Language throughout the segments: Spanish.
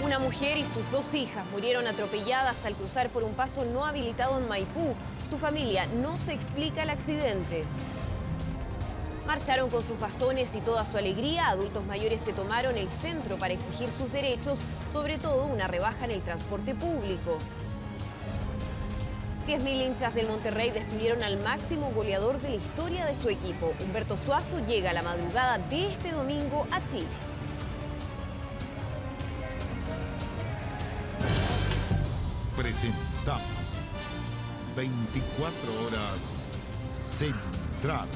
Una mujer y sus dos hijas murieron atropelladas al cruzar por un paso no habilitado en Maipú. Su familia no se explica el accidente. Marcharon con sus bastones y toda su alegría. Adultos mayores se tomaron el centro para exigir sus derechos, sobre todo una rebaja en el transporte público. 10.000 hinchas del Monterrey despidieron al máximo goleador de la historia de su equipo. Humberto Suazo llega a la madrugada de este domingo a Chile. Presentamos 24 horas Central.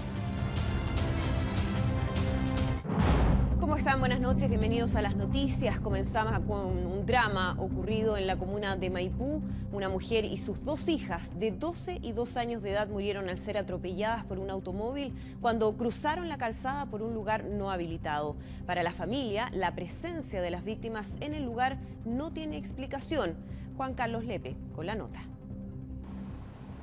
¿Cómo están? Buenas noches, bienvenidos a las noticias. Comenzamos con un drama ocurrido en la comuna de Maipú. Una mujer y sus dos hijas de 12 y 2 años de edad murieron al ser atropelladas por un automóvil cuando cruzaron la calzada por un lugar no habilitado. Para la familia, la presencia de las víctimas en el lugar no tiene explicación. Juan Carlos Lepe con la nota.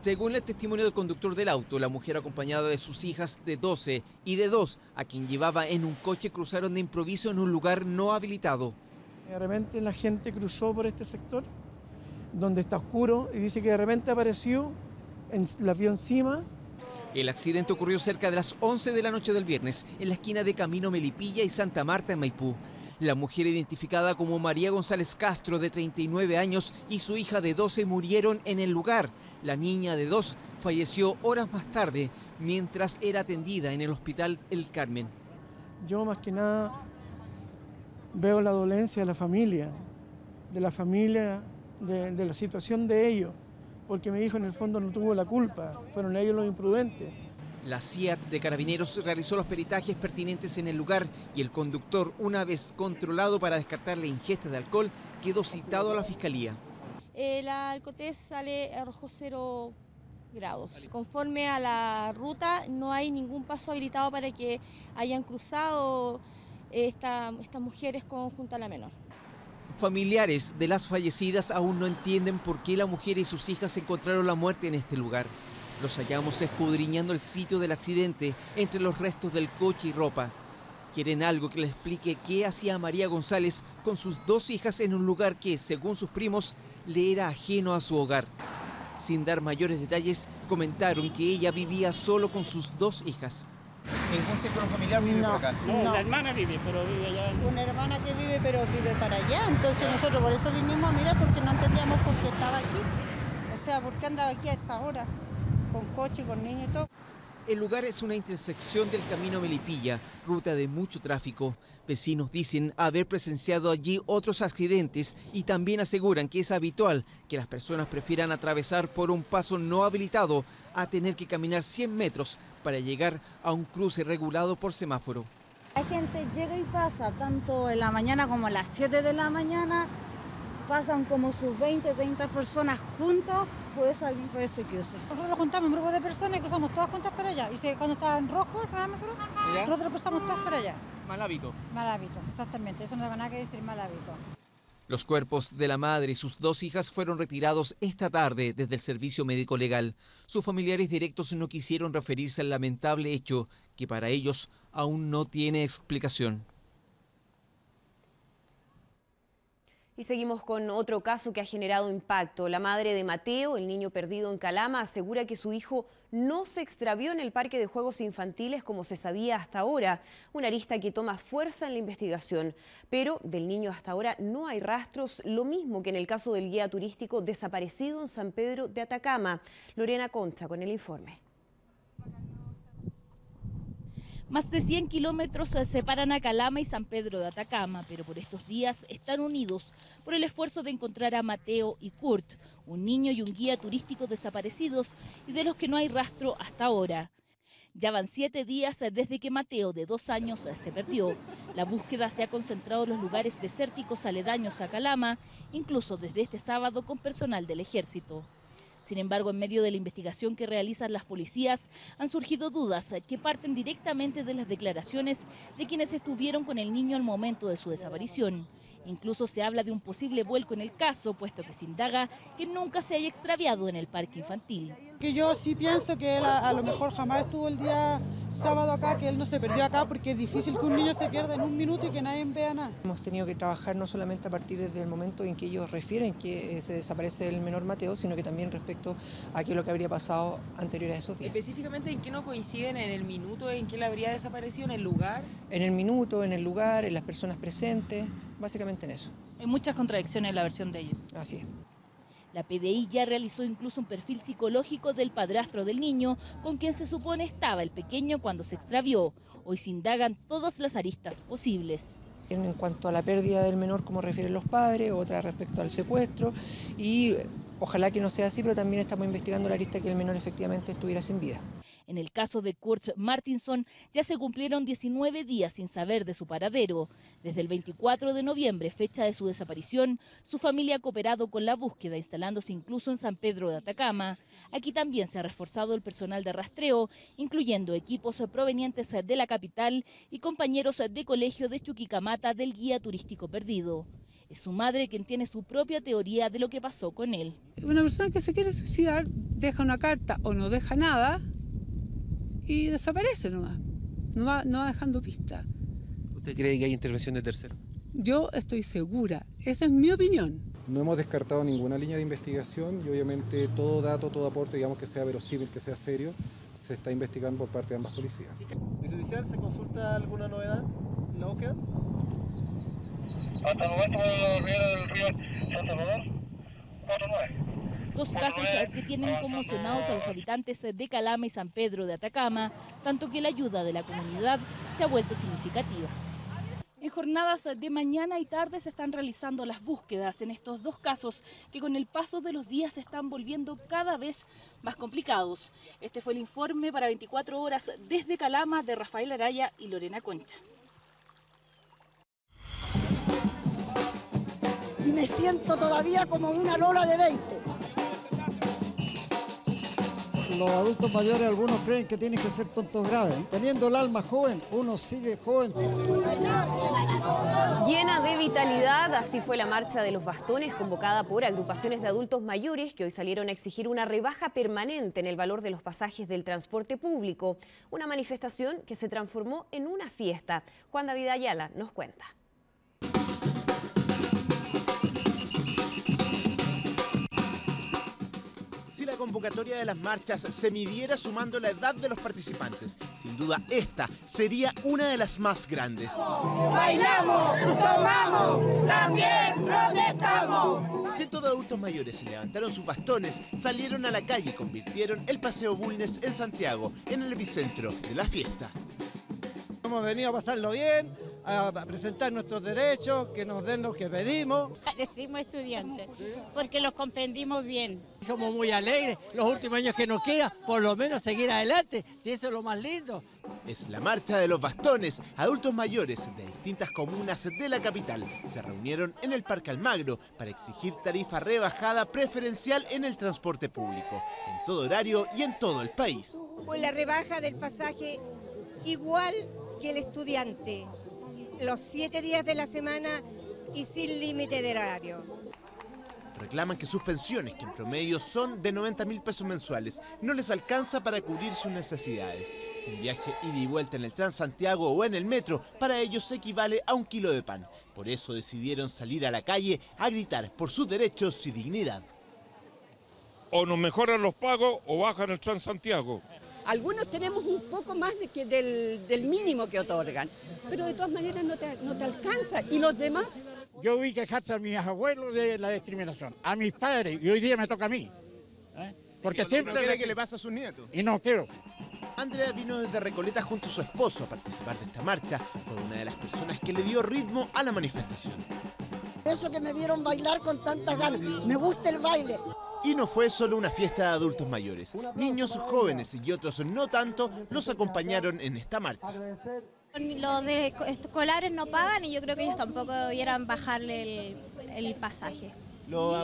Según el testimonio del conductor del auto, la mujer acompañada de sus hijas de 12 y de 2, a quien llevaba en un coche, cruzaron de improviso en un lugar no habilitado. De repente la gente cruzó por este sector, donde está oscuro, y dice que de repente apareció, la vio encima. El accidente ocurrió cerca de las 11 de la noche del viernes, en la esquina de Camino Melipilla y Santa Marta en Maipú. La mujer, identificada como María González Castro, de 39 años, y su hija de 12 murieron en el lugar. La niña de 2 falleció horas más tarde, mientras era atendida en el hospital El Carmen. Yo más que nada veo la dolencia de la familia, de la situación de ellos, porque mi hijo en el fondo no tuvo la culpa, fueron ellos los imprudentes. La CIAT de Carabineros realizó los peritajes pertinentes en el lugar y el conductor, una vez controlado para descartar la ingesta de alcohol, quedó citado a la Fiscalía. El alcotest sale arrojó 0 grados. Conforme a la ruta, no hay ningún paso habilitado para que hayan cruzado estas mujeres junto a la menor. Familiares de las fallecidas aún no entienden por qué la mujer y sus hijas encontraron la muerte en este lugar. Los hallamos escudriñando el sitio del accidente entre los restos del coche y ropa. Quieren algo que les explique qué hacía María González con sus 2 hijas en un lugar que, según sus primos, le era ajeno a su hogar. Sin dar mayores detalles, comentaron que ella vivía solo con sus 2 hijas. ¿Ningún círculo familiar vive por acá? No, la hermana vive, pero vive allá. Una hermana que vive, pero vive para allá. Entonces nosotros por eso vinimos a mirar, porque no entendíamos por qué estaba aquí. O sea, por qué andaba aquí a esa hora, con coche, con niños y todo. El lugar es una intersección del Camino Melipilla, ruta de mucho tráfico. Vecinos dicen haber presenciado allí otros accidentes y también aseguran que es habitual que las personas prefieran atravesar por un paso no habilitado a tener que caminar 100 metros para llegar a un cruce regulado por semáforo. La gente llega y pasa, tanto en la mañana como a las 7 de la mañana, pasan como sus 20, 30 personas juntos. Puede salir por ese cruce. Nosotros juntamos un grupo de personas y cruzamos todas juntas para allá. Y cuando estaba en rojo el semáforo, nosotros cruzamos todas para allá. Mal hábito. Mal hábito, exactamente. Eso no tengo nada que decir, mal hábito. Los cuerpos de la madre y sus 2 hijas fueron retirados esta tarde desde el servicio médico legal. Sus familiares directos no quisieron referirse al lamentable hecho que para ellos aún no tiene explicación. Y seguimos con otro caso que ha generado impacto. La madre de Mateo, el niño perdido en Calama, asegura que su hijo no se extravió en el parque de juegos infantiles como se sabía hasta ahora. Una arista que toma fuerza en la investigación. Pero del niño hasta ahora no hay rastros, lo mismo que en el caso del guía turístico desaparecido en San Pedro de Atacama. Lorena Concha con el informe. Más de 100 kilómetros separan a Calama y San Pedro de Atacama, pero por estos días están unidos por el esfuerzo de encontrar a Mateo y Kurt, un niño y un guía turístico desaparecidos y de los que no hay rastro hasta ahora. Ya van 7 días desde que Mateo, de 2 años, se perdió. La búsqueda se ha concentrado en los lugares desérticos aledaños a Calama, incluso desde este sábado con personal del ejército. Sin embargo, en medio de la investigación que realizan las policías, han surgido dudas que parten directamente de las declaraciones de quienes estuvieron con el niño al momento de su desaparición. Incluso se habla de un posible vuelco en el caso, puesto que se indaga que nunca se haya extraviado en el parque infantil. Que yo sí pienso que él a lo mejor jamás estuvo el día sábado acá, que él no se perdió acá, porque es difícil que un niño se pierda en un minuto y que nadie vea nada. Hemos tenido que trabajar no solamente a partir del momento en que ellos refieren que se desaparece el menor Mateo, sino que también respecto a qué es lo que habría pasado anterior a esos días. Específicamente, ¿en qué no coinciden? ¿En el minuto en que él habría desaparecido? ¿En el lugar? En el minuto, en el lugar, en las personas presentes, básicamente en eso. Hay muchas contradicciones en la versión de ellos. Así es. La PDI ya realizó incluso un perfil psicológico del padrastro del niño, con quien se supone estaba el pequeño cuando se extravió. Hoy se indagan todas las aristas posibles. En cuanto a la pérdida del menor, como refieren los padres, otra respecto al secuestro, y ojalá que no sea así, pero también estamos investigando la arista que el menor efectivamente estuviera sin vida. En el caso de Kurt Martinson ya se cumplieron 19 días sin saber de su paradero. Desde el 24 de noviembre, fecha de su desaparición, su familia ha cooperado con la búsqueda, instalándose incluso en San Pedro de Atacama. Aquí también se ha reforzado el personal de rastreo, incluyendo equipos provenientes de la capital y compañeros de colegio de Chuquicamata del guía turístico perdido. Es su madre quien tiene su propia teoría de lo que pasó con él. Una persona que se quiere suicidar deja una carta o no deja nada y desaparece nomás, no va dejando pista. ¿Usted cree que hay intervención de terceros? Yo estoy segura, esa es mi opinión. No hemos descartado ninguna línea de investigación y obviamente todo dato, todo aporte, digamos que sea verosímil, que sea serio, se está investigando por parte de ambas policías. ¿Judicial se consulta alguna novedad en la búsqueda? Hasta el momento del río San Salvador, 4-9. Dos casos que tienen conmocionados a los habitantes de Calama y San Pedro de Atacama, tanto que la ayuda de la comunidad se ha vuelto significativa. En jornadas de mañana y tarde se están realizando las búsquedas en estos dos casos que con el paso de los días se están volviendo cada vez más complicados. Este fue el informe para 24 horas desde Calama de Rafael Araya y Lorena Concha. Y me siento todavía como una lola de 20. Los adultos mayores, algunos creen que tienen que ser tontos graves. Teniendo el alma joven, uno sigue joven. Llena de vitalidad, así fue la marcha de los bastones convocada por agrupaciones de adultos mayores que hoy salieron a exigir una rebaja permanente en el valor de los pasajes del transporte público. Una manifestación que se transformó en una fiesta. Juan David Ayala nos cuenta. Si la convocatoria de las marchas se midiera sumando la edad de los participantes, sin duda esta sería una de las más grandes. Bailamos, tomamos, también protestamos. Cientos de adultos mayores levantaron sus bastones, salieron a la calle y convirtieron el Paseo Bulnes en Santiago en el epicentro de la fiesta. Hemos venido a pasarlo bien, a presentar nuestros derechos, que nos den lo que pedimos. Decimos estudiantes, porque los comprendimos bien. Somos muy alegres, los últimos años que nos queda, por lo menos seguir adelante, si eso es lo más lindo. Es la marcha de los bastones. Adultos mayores de distintas comunas de la capital se reunieron en el Parque Almagro para exigir tarifa rebajada preferencial en el transporte público, en todo horario y en todo el país. Por la rebaja del pasaje igual que el estudiante, los 7 días de la semana y sin límite de horario. Reclaman que sus pensiones, que en promedio son de 90.000 pesos mensuales, no les alcanza para cubrir sus necesidades. Un viaje ida y vuelta en el Transantiago o en el metro para ellos equivale a 1 kilo de pan. Por eso decidieron salir a la calle a gritar por sus derechos y dignidad. O nos mejoran los pagos o bajan el Transantiago. Algunos tenemos un poco más del mínimo que otorgan, pero de todas maneras no te alcanza. ¿Y los demás? Yo vi quejarse a mis abuelos de la discriminación, a mis padres, y hoy día me toca a mí. Porque siempre no quiere que le pase a sus nietos. Y no quiero. Andrea vino desde Recoleta junto a su esposo a participar de esta marcha. Fue una de las personas que le dio ritmo a la manifestación. Eso que me vieron bailar con tantas ganas, me gusta el baile. Y no fue solo una fiesta de adultos mayores. Niños, jóvenes y otros no tanto los acompañaron en esta marcha. Los escolares no pagan y yo creo que ellos tampoco debieran bajarle el pasaje. Los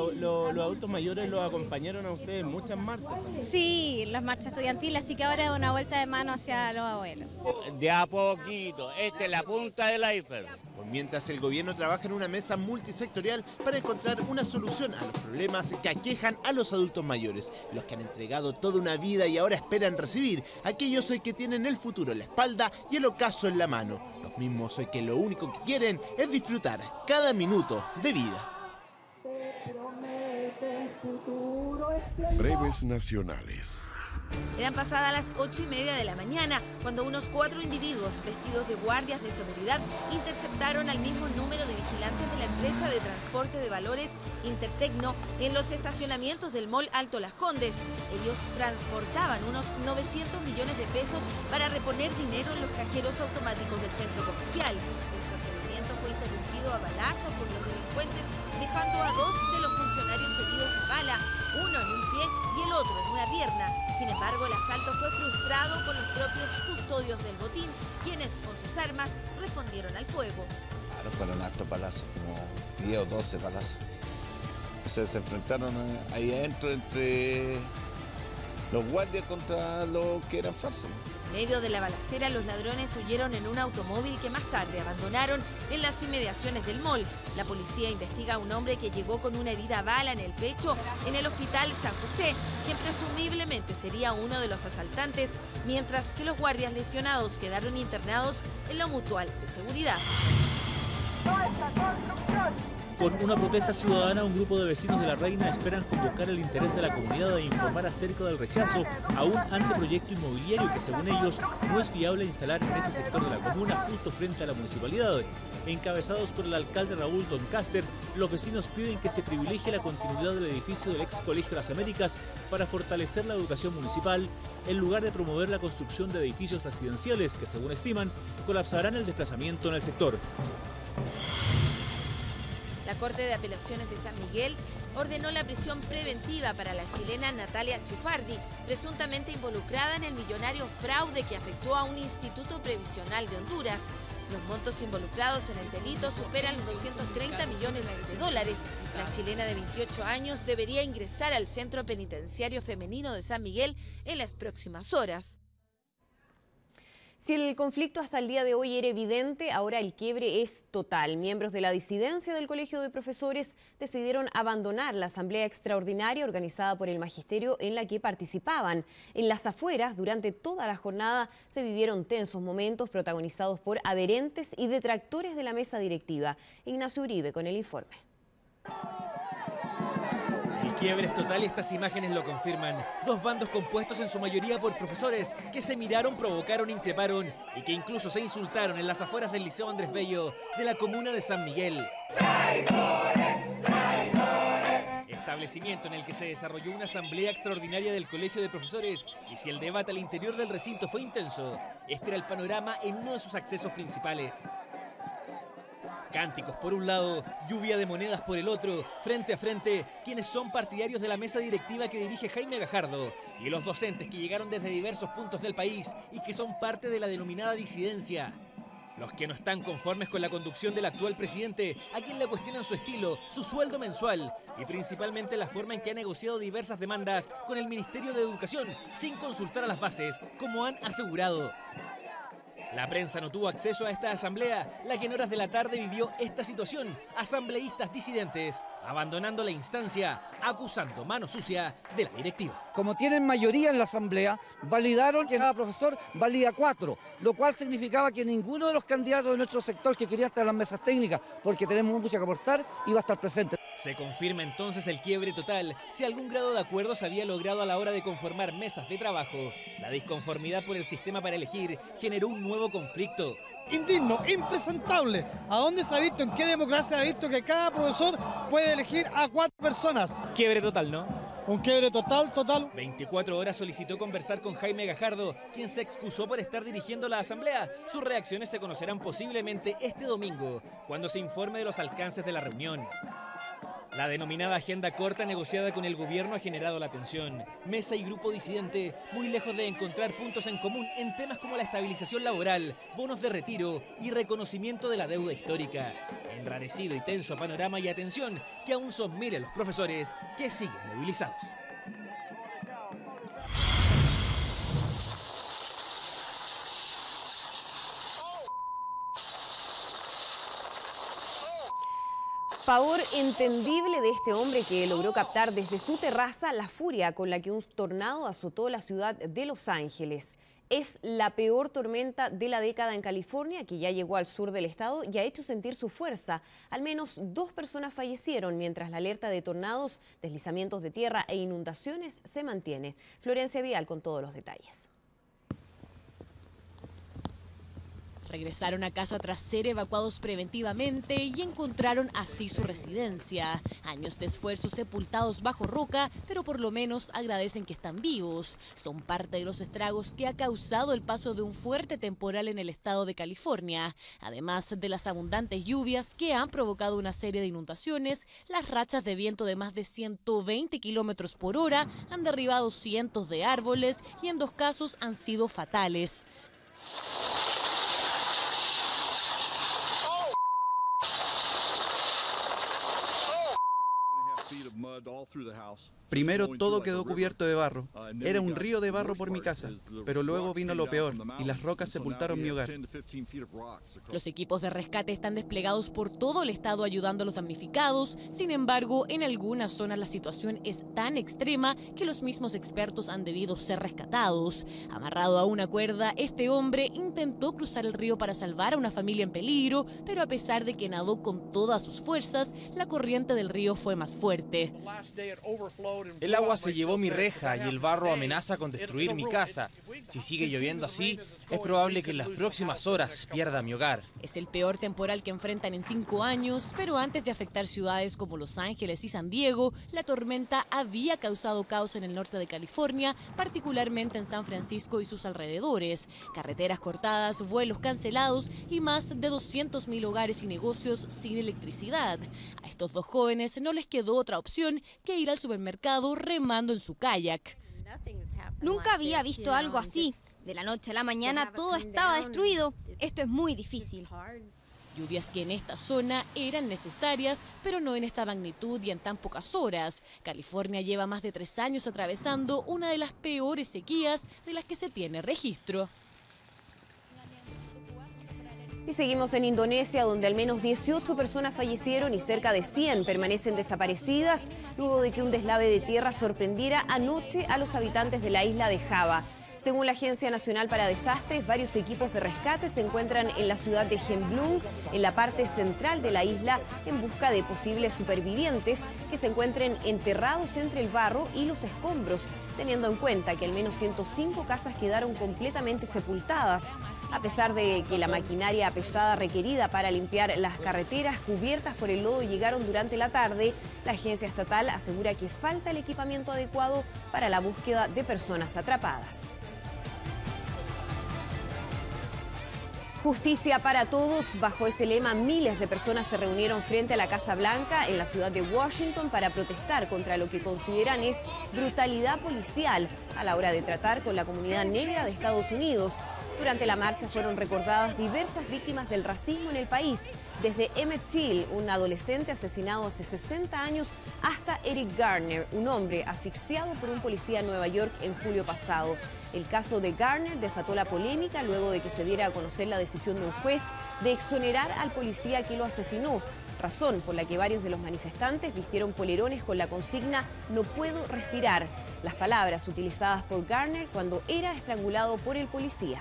adultos mayores los acompañaron a ustedes en muchas marchas. Sí, las marchas estudiantiles, así que ahora es una vuelta de mano hacia los abuelos. De a poquito, esta es la punta del iceberg. Por mientras el gobierno trabaja en una mesa multisectorial para encontrar una solución a los problemas que aquejan a los adultos mayores, los que han entregado toda una vida y ahora esperan recibir, aquellos que tienen el futuro en la espalda y el ocaso en la mano, los mismos que lo único que quieren es disfrutar cada minuto de vida. Breves nacionales. Eran pasadas las 8:30 de la mañana cuando unos 4 individuos vestidos de guardias de seguridad interceptaron al mismo número de vigilantes de la empresa de transporte de valores Intertecno en los estacionamientos del Mall Alto Las Condes. Ellos transportaban unos 900 millones de pesos para reponer dinero en los cajeros automáticos del centro comercial. El procedimiento fue interrumpido a balazos por los delincuentes, dejando a 2 de los funcionarios heridos a bala, uno en un pie y el otro en una pierna. Sin embargo, el asalto fue frustrado por los propios custodios del botín, quienes con sus armas respondieron al fuego. Claro, fueron hartos palazos, como 10 o 12 palazos. O sea, se enfrentaron ahí adentro entre los guardias contra los que eran falsos. En medio de la balacera, los ladrones huyeron en un automóvil que más tarde abandonaron en las inmediaciones del mall. La policía investiga a un hombre que llegó con una herida a bala en el pecho en el hospital San José, quien presumiblemente sería uno de los asaltantes, mientras que los guardias lesionados quedaron internados en la mutual de seguridad. Con una protesta ciudadana, un grupo de vecinos de La Reina esperan convocar el interés de la comunidad e informar acerca del rechazo a un anteproyecto inmobiliario que, según ellos, no es viable instalar en este sector de la comuna justo frente a la municipalidad. Encabezados por el alcalde Raúl Doncaster, los vecinos piden que se privilegie la continuidad del edificio del ex Colegio Las Américas para fortalecer la educación municipal, en lugar de promover la construcción de edificios residenciales que, según estiman, colapsarán el desplazamiento en el sector. La Corte de Apelaciones de San Miguel ordenó la prisión preventiva para la chilena Natalia Chufardi, presuntamente involucrada en el millonario fraude que afectó a un instituto previsional de Honduras. Los montos involucrados en el delito superan los 230 millones de dólares. La chilena de 28 años debería ingresar al Centro Penitenciario Femenino de San Miguel en las próximas horas. Si el conflicto hasta el día de hoy era evidente, ahora el quiebre es total. Miembros de la disidencia del Colegio de Profesores decidieron abandonar la asamblea extraordinaria organizada por el magisterio en la que participaban. En las afueras, durante toda la jornada, se vivieron tensos momentos protagonizados por adherentes y detractores de la mesa directiva. Ignacio Uribe con el informe. El quiebre es total y estas imágenes lo confirman. Dos bandos compuestos en su mayoría por profesores que se miraron, provocaron, increparon y que incluso se insultaron en las afueras del Liceo Andrés Bello de la comuna de San Miguel. ¡Traidores! ¡Traidores! Establecimiento en el que se desarrolló una asamblea extraordinaria del Colegio de Profesores, y si el debate al interior del recinto fue intenso, este era el panorama en uno de sus accesos principales. Cánticos por un lado, lluvia de monedas por el otro, frente a frente, quienes son partidarios de la mesa directiva que dirige Jaime Gajardo y los docentes que llegaron desde diversos puntos del país y que son parte de la denominada disidencia. Los que no están conformes con la conducción del actual presidente, a quien le cuestionan su estilo, su sueldo mensual y principalmente la forma en que ha negociado diversas demandas con el Ministerio de Educación sin consultar a las bases, como han asegurado. La prensa no tuvo acceso a esta asamblea, la que en horas de la tarde vivió esta situación. Asambleístas disidentes abandonando la instancia, acusando mano sucia de la directiva. Como tienen mayoría en la asamblea, validaron que cada profesor valía 4, lo cual significaba que ninguno de los candidatos de nuestro sector que quería estar en las mesas técnicas, porque tenemos mucho que aportar, iba a estar presente. Se confirma entonces el quiebre total. Si algún grado de acuerdo se había logrado a la hora de conformar mesas de trabajo, la disconformidad por el sistema para elegir generó un nuevo conflicto. Indigno, impresentable. ¿A dónde se ha visto, en qué democracia se ha visto que cada profesor puede elegir a 4 personas? Quiebre total, ¿no? Un quiebre total. 24 horas solicitó conversar con Jaime Gajardo, quien se excusó por estar dirigiendo la asamblea. Sus reacciones se conocerán posiblemente este domingo, cuando se informe de los alcances de la reunión. La denominada agenda corta negociada con el gobierno ha generado la tensión. Mesa y grupo disidente, muy lejos de encontrar puntos en común en temas como la estabilización laboral, bonos de retiro y reconocimiento de la deuda histórica. Enrarecido y tenso panorama y atención, que aún son miles los profesores que siguen movilizados. Pavor entendible de este hombre que logró captar desde su terraza la furia con la que un tornado azotó la ciudad de Los Ángeles. Es la peor tormenta de la década en California, que ya llegó al sur del estado y ha hecho sentir su fuerza. Al menos 2 personas fallecieron, mientras la alerta de tornados, deslizamientos de tierra e inundaciones se mantiene. Florencia Vial con todos los detalles. Regresaron a casa tras ser evacuados preventivamente y encontraron así su residencia. Años de esfuerzo sepultados bajo roca, pero por lo menos agradecen que están vivos. Son parte de los estragos que ha causado el paso de un fuerte temporal en el estado de California. Además de las abundantes lluvias que han provocado una serie de inundaciones, las rachas de viento de más de 120 kilómetros por hora han derribado cientos de árboles y en 2 casos han sido fatales. Primero todo quedó cubierto de barro. Era un río de barro por mi casa, pero luego vino lo peor y las rocas sepultaron mi hogar. Los equipos de rescate están desplegados por todo el estado ayudando a los damnificados. Sin embargo, en algunas zonas la situación es tan extrema que los mismos expertos han debido ser rescatados. Amarrado a una cuerda, este hombre intentó cruzar el río para salvar a una familia en peligro, pero a pesar de que nadó con todas sus fuerzas, la corriente del río fue más fuerte. El agua se llevó mi reja y el barro amenaza con destruir mi casa. Si sigue lloviendo así, es probable que en las próximas horas pierda mi hogar. Es el peor temporal que enfrentan en 5 años, pero antes de afectar ciudades como Los Ángeles y San Diego, la tormenta había causado caos en el norte de California, particularmente en San Francisco y sus alrededores. Carreteras cortadas, vuelos cancelados y más de 200.000 hogares y negocios sin electricidad. A estos 2 jóvenes no les quedó otra opción que ir al supermercado remando en su kayak. Nunca había visto algo así. De la noche a la mañana todo estaba destruido. Esto es muy difícil. Lluvias que en esta zona eran necesarias, pero no en esta magnitud y en tan pocas horas. California lleva más de 3 años atravesando una de las peores sequías de las que se tiene registro. Y seguimos en Indonesia, donde al menos 18 personas fallecieron y cerca de 100 permanecen desaparecidas luego de que un deslave de tierra sorprendiera anoche a los habitantes de la isla de Java. Según la Agencia Nacional para Desastres, varios equipos de rescate se encuentran en la ciudad de Gemblung, en la parte central de la isla, en busca de posibles supervivientes que se encuentren enterrados entre el barro y los escombros, teniendo en cuenta que al menos 105 casas quedaron completamente sepultadas. A pesar de que la maquinaria pesada requerida para limpiar las carreteras cubiertas por el lodo llegaron durante la tarde, la agencia estatal asegura que falta el equipamiento adecuado para la búsqueda de personas atrapadas. Justicia para todos. Bajo ese lema, miles de personas se reunieron frente a la Casa Blanca en la ciudad de Washington para protestar contra lo que consideran es brutalidad policial a la hora de tratar con la comunidad negra de Estados Unidos. Durante la marcha fueron recordadas diversas víctimas del racismo en el país, desde Emmett Till, un adolescente asesinado hace 60 años, hasta Eric Garner, un hombre asfixiado por un policía en Nueva York en julio pasado. El caso de Garner desató la polémica luego de que se diera a conocer la decisión de un juez de exonerar al policía que lo asesinó, razón por la que varios de los manifestantes vistieron polerones con la consigna "No puedo respirar", las palabras utilizadas por Garner cuando era estrangulado por el policía.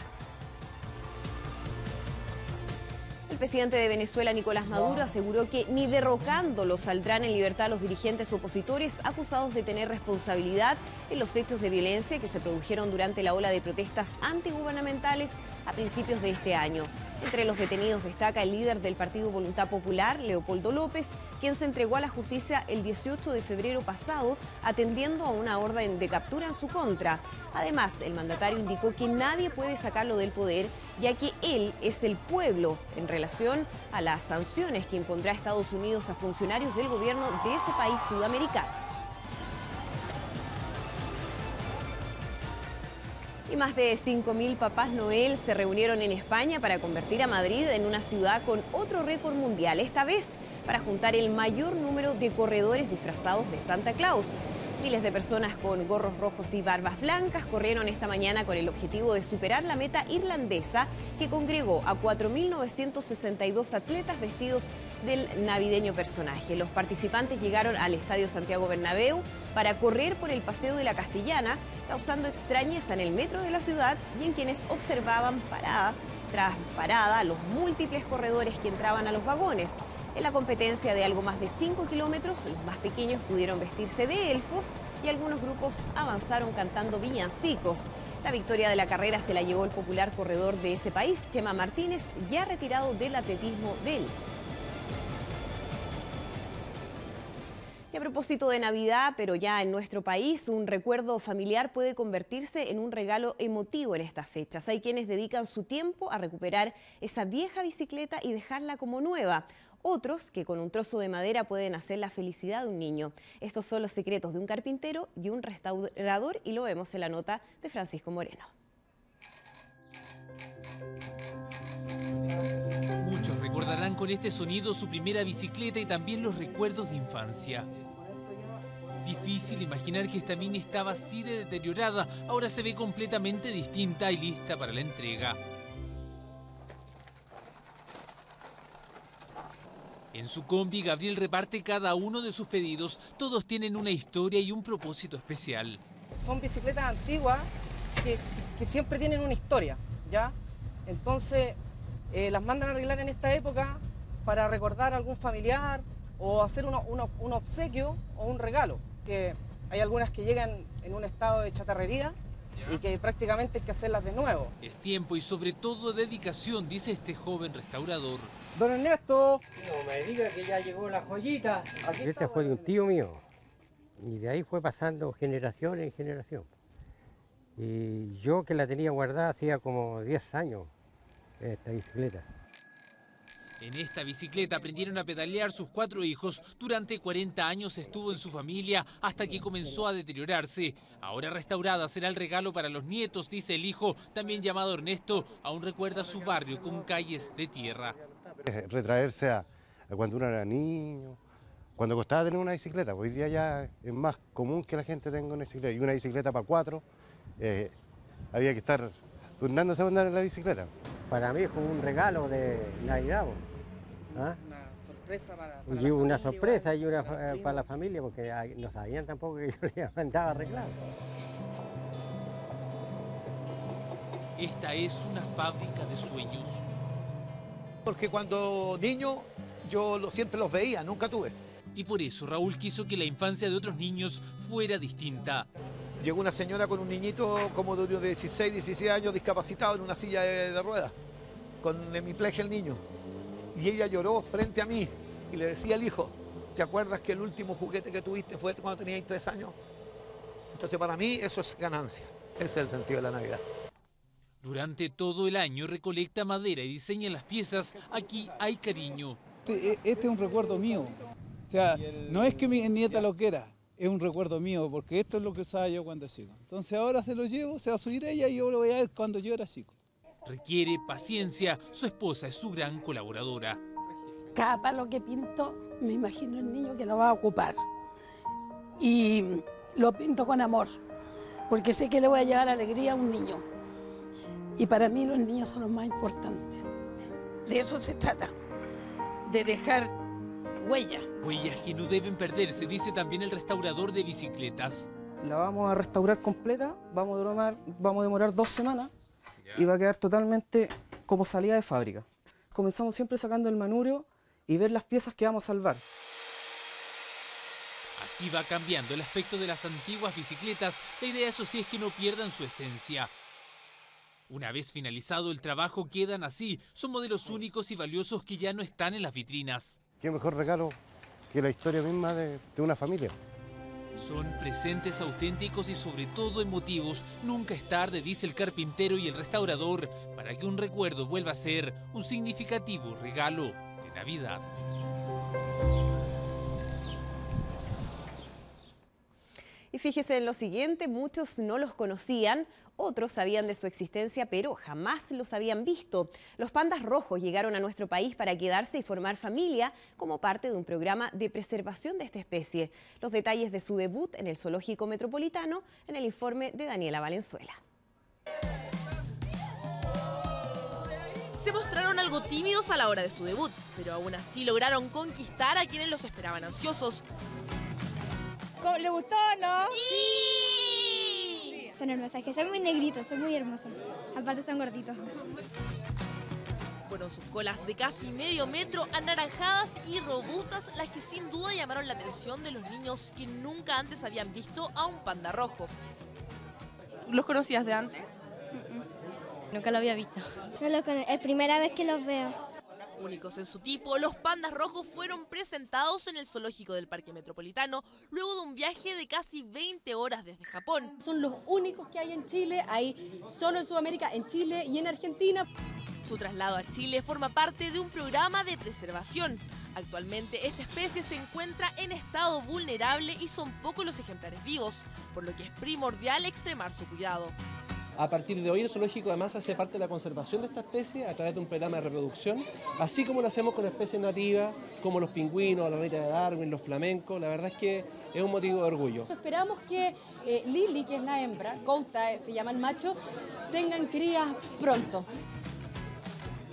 El presidente de Venezuela, Nicolás Maduro, aseguró que ni derrocándolo saldrán en libertad los dirigentes opositores acusados de tener responsabilidad en los hechos de violencia que se produjeron durante la ola de protestas antigubernamentales a principios de este año. Entre los detenidos destaca el líder del Partido Voluntad Popular, Leopoldo López, quien se entregó a la justicia el 18 de febrero pasado, atendiendo a una orden de captura en su contra. Además, el mandatario indicó que nadie puede sacarlo del poder, ya que él es el pueblo en relación a las sanciones que impondrá Estados Unidos a funcionarios del gobierno de ese país sudamericano. Y más de 5.000 Papás Noel se reunieron en España para convertir a Madrid en una ciudad con otro récord mundial, esta vez para juntar el mayor número de corredores disfrazados de Santa Claus. Miles de personas con gorros rojos y barbas blancas corrieron esta mañana con el objetivo de superar la meta irlandesa que congregó a 4.962 atletas vestidos del navideño personaje. Los participantes llegaron al Estadio Santiago Bernabéu para correr por el Paseo de la Castellana, causando extrañeza en el metro de la ciudad y en quienes observaban parada tras parada los múltiples corredores que entraban a los vagones. En la competencia de algo más de 5 kilómetros, los más pequeños pudieron vestirse de elfos y algunos grupos avanzaron cantando villancicos. La victoria de la carrera se la llevó el popular corredor de ese país, Chema Martínez, ya retirado del atletismo de élite. Y a propósito de Navidad, pero ya en nuestro país, un recuerdo familiar puede convertirse en un regalo emotivo en estas fechas. Hay quienes dedican su tiempo a recuperar esa vieja bicicleta y dejarla como nueva. Otros que con un trozo de madera pueden hacer la felicidad de un niño. Estos son los secretos de un carpintero y un restaurador y lo vemos en la nota de Francisco Moreno. Muchos recordarán con este sonido su primera bicicleta y también los recuerdos de infancia. Difícil imaginar que esta Mini estaba así de deteriorada, ahora se ve completamente distinta y lista para la entrega. En su combi, Gabriel reparte cada uno de sus pedidos. Todos tienen una historia y un propósito especial. Son bicicletas antiguas que siempre tienen una historia, ¿ya? Entonces, las mandan a arreglar en esta época para recordar a algún familiar o hacer un obsequio o un regalo. Que hay algunas que llegan en un estado de chatarrería y que prácticamente hay que hacerlas de nuevo. Es tiempo y sobre todo dedicación, dice este joven restaurador. Don Ernesto. No me diga que ya llegó la joyita. Esta fue de un tío mío y de ahí fue pasando generación en generación. Y yo que la tenía guardada hacía como 10 años, esta bicicleta. En esta bicicleta aprendieron a pedalear sus 4 hijos. Durante 40 años estuvo en su familia hasta que comenzó a deteriorarse. Ahora restaurada será el regalo para los nietos, dice el hijo, también llamado Ernesto. Aún recuerda su barrio con calles de tierra. Retraerse a cuando uno era niño, cuando costaba tener una bicicleta. Hoy día ya es más común que la gente tenga una bicicleta. Y una bicicleta para 4, había que estar turnándose a andar en la bicicleta. Para mí es como un regalo de Navidad. ¿Ah? Una sorpresa para y una familia, sorpresa y una para la familia, porque no sabían tampoco que yo les mandaba a arreglar. Esta es una fábrica de sueños. Porque cuando niño yo siempre los veía, nunca tuve. Y por eso Raúl quiso que la infancia de otros niños fuera distinta. Llegó una señora con un niñito como de 16, 17 años discapacitado en una silla de ruedas, con hemiplegia el niño. Y ella lloró frente a mí y le decía al hijo, ¿te acuerdas que el último juguete que tuviste fue cuando tenías 3 años? Entonces para mí eso es ganancia, ese es el sentido de la Navidad. Durante todo el año recolecta madera y diseña las piezas. Aquí hay cariño. Este es un recuerdo mío. O sea, no es que mi nieta lo quiera, es un recuerdo mío, porque esto es lo que usaba yo cuando chico. Entonces ahora se lo llevo, se va a subir ella y yo lo voy a ver cuando yo era chico. Requiere paciencia. Su esposa es su gran colaboradora. Cada palo que pinto, me imagino el niño que lo va a ocupar. Y lo pinto con amor, porque sé que le voy a llevar alegría a un niño. Y para mí los niños son los más importantes. De eso se trata, de dejar huellas. Huellas que no deben perderse, dice también el restaurador de bicicletas. La vamos a restaurar completa, vamos a demorar 2 semanas y va a quedar totalmente como salida de fábrica. Comenzamos siempre sacando el manubrio y ver las piezas que vamos a salvar. Así va cambiando el aspecto de las antiguas bicicletas. La idea, eso sí, es que no pierdan su esencia. Una vez finalizado el trabajo quedan así. Son modelos únicos y valiosos que ya no están en las vitrinas. Qué mejor regalo que la historia misma de una familia. Son presentes auténticos y sobre todo emotivos. Nunca es tarde, dice el carpintero y el restaurador, para que un recuerdo vuelva a ser un significativo regalo de Navidad. Y fíjese en lo siguiente, muchos no los conocían, otros sabían de su existencia, pero jamás los habían visto. Los pandas rojos llegaron a nuestro país para quedarse y formar familia como parte de un programa de preservación de esta especie. Los detalles de su debut en el Zoológico Metropolitano en el informe de Daniela Valenzuela. Se mostraron algo tímidos a la hora de su debut, pero aún así lograron conquistar a quienes los esperaban ansiosos. ¿Le gustó, no? ¡Sí! Son hermosas, que son muy negritos, son muy hermosos. Aparte son gorditos. Fueron sus colas de casi medio metro, anaranjadas y robustas, las que sin duda llamaron la atención de los niños que nunca antes habían visto a un panda rojo. ¿Los conocías de antes? Nunca lo había visto. No lo conozco, es primera vez que los veo. Únicos en su tipo, los pandas rojos fueron presentados en el zoológico del Parque Metropolitano luego de un viaje de casi 20 horas desde Japón. Son los únicos que hay en Chile, hay solo en Sudamérica, en Chile y en Argentina. Su traslado a Chile forma parte de un programa de preservación. Actualmente esta especie se encuentra en estado vulnerable y son pocos los ejemplares vivos, por lo que es primordial extremar su cuidado. A partir de hoy el zoológico además hace parte de la conservación de esta especie a través de un programa de reproducción, así como lo hacemos con especies nativas como los pingüinos, la ranita de Darwin, los flamencos. La verdad es que es un motivo de orgullo. Esperamos que Lili, que es la hembra, Couta se llama el macho, tengan crías pronto.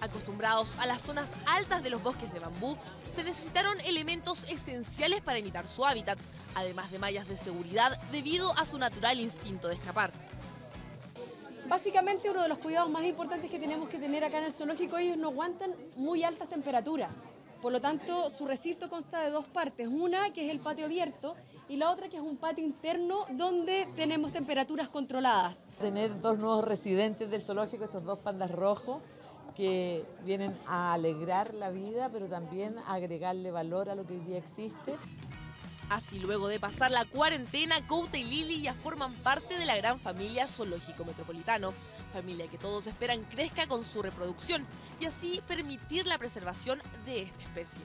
Acostumbrados a las zonas altas de los bosques de bambú, se necesitaron elementos esenciales para imitar su hábitat, además de mallas de seguridad debido a su natural instinto de escapar. Básicamente uno de los cuidados más importantes que tenemos que tener acá en el zoológico, ellos no aguantan muy altas temperaturas. Por lo tanto, su recinto consta de dos partes, una que es el patio abierto y la otra que es un patio interno donde tenemos temperaturas controladas. Tener dos nuevos residentes del zoológico, estos dos pandas rojos, que vienen a alegrar la vida, pero también a agregarle valor a lo que hoy día existe. Así, luego de pasar la cuarentena, Couta y Lili ya forman parte de la gran familia Zoológico Metropolitano, familia que todos esperan crezca con su reproducción y así permitir la preservación de esta especie.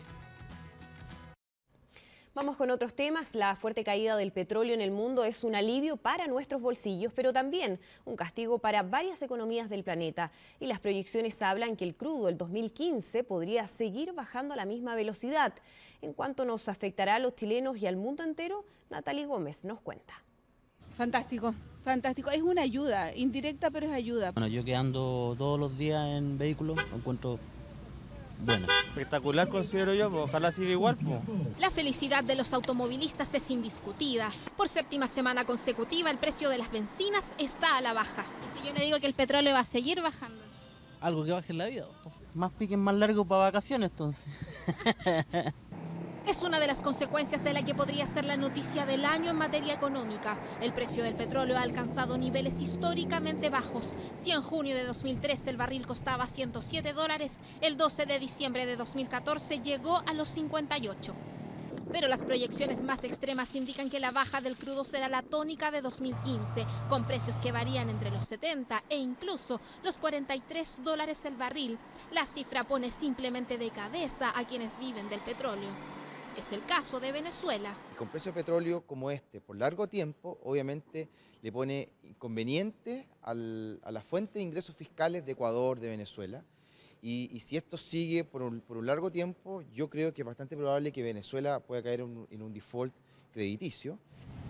Vamos con otros temas. La fuerte caída del petróleo en el mundo es un alivio para nuestros bolsillos, pero también un castigo para varias economías del planeta. Y las proyecciones hablan que el crudo del 2015 podría seguir bajando a la misma velocidad. En cuanto nos afectará a los chilenos y al mundo entero, Natalie Gómez nos cuenta. Fantástico, fantástico. Es una ayuda, indirecta, pero es ayuda. Bueno, yo que ando todos los días en vehículos, encuentro bueno. Espectacular considero yo, pues, ojalá siga igual. Pues. La felicidad de los automovilistas es indiscutida. Por séptima semana consecutiva el precio de las bencinas está a la baja. Y si yo le digo que el petróleo va a seguir bajando. Algo que baje en la vida. Más piques más largo para vacaciones entonces. Es una de las consecuencias de la que podría ser la noticia del año en materia económica. El precio del petróleo ha alcanzado niveles históricamente bajos. Si en junio de 2013 el barril costaba $107, el 12 de diciembre de 2014 llegó a los 58. Pero las proyecciones más extremas indican que la baja del crudo será la tónica de 2015, con precios que varían entre los 70 e incluso los $43 el barril. La cifra pone simplemente de cabeza a quienes viven del petróleo. Es el caso de Venezuela. Con precio de petróleo como este por largo tiempo, obviamente le pone inconveniente a la fuente de ingresos fiscales de Ecuador, de Venezuela. Y si esto sigue por un largo tiempo, yo creo que es bastante probable que Venezuela pueda caer en un default crediticio.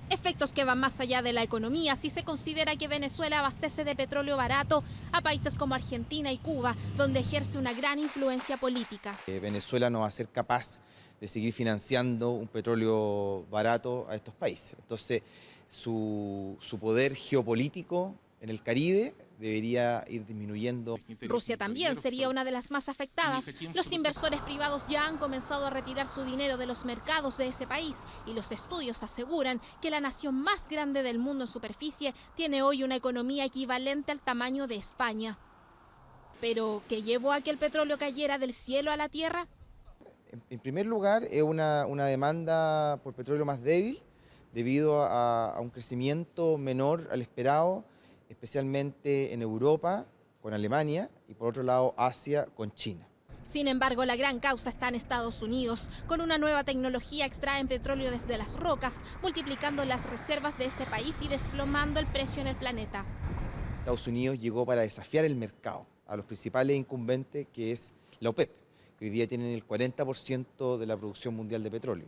Efectos que van más allá de la economía si se considera que Venezuela abastece de petróleo barato a países como Argentina y Cuba, donde ejerce una gran influencia política. Venezuela no va a ser capaz de seguir financiando un petróleo barato a estos países. Entonces, su poder geopolítico en el Caribe debería ir disminuyendo. Rusia también sería una de las más afectadas. Los inversores privados ya han comenzado a retirar su dinero de los mercados de ese país y los estudios aseguran que la nación más grande del mundo en superficie tiene hoy una economía equivalente al tamaño de España. Pero, ¿qué llevó a que el petróleo cayera del cielo a la tierra? En primer lugar, es una demanda por petróleo más débil debido a un crecimiento menor al esperado, especialmente en Europa con Alemania y por otro lado Asia con China. Sin embargo, la gran causa está en Estados Unidos. Con una nueva tecnología extraen petróleo desde las rocas, multiplicando las reservas de este país y desplomando el precio en el planeta. Estados Unidos llegó para desafiar el mercado a los principales incumbentes, que es la OPEP, que hoy día tienen el 40% de la producción mundial de petróleo.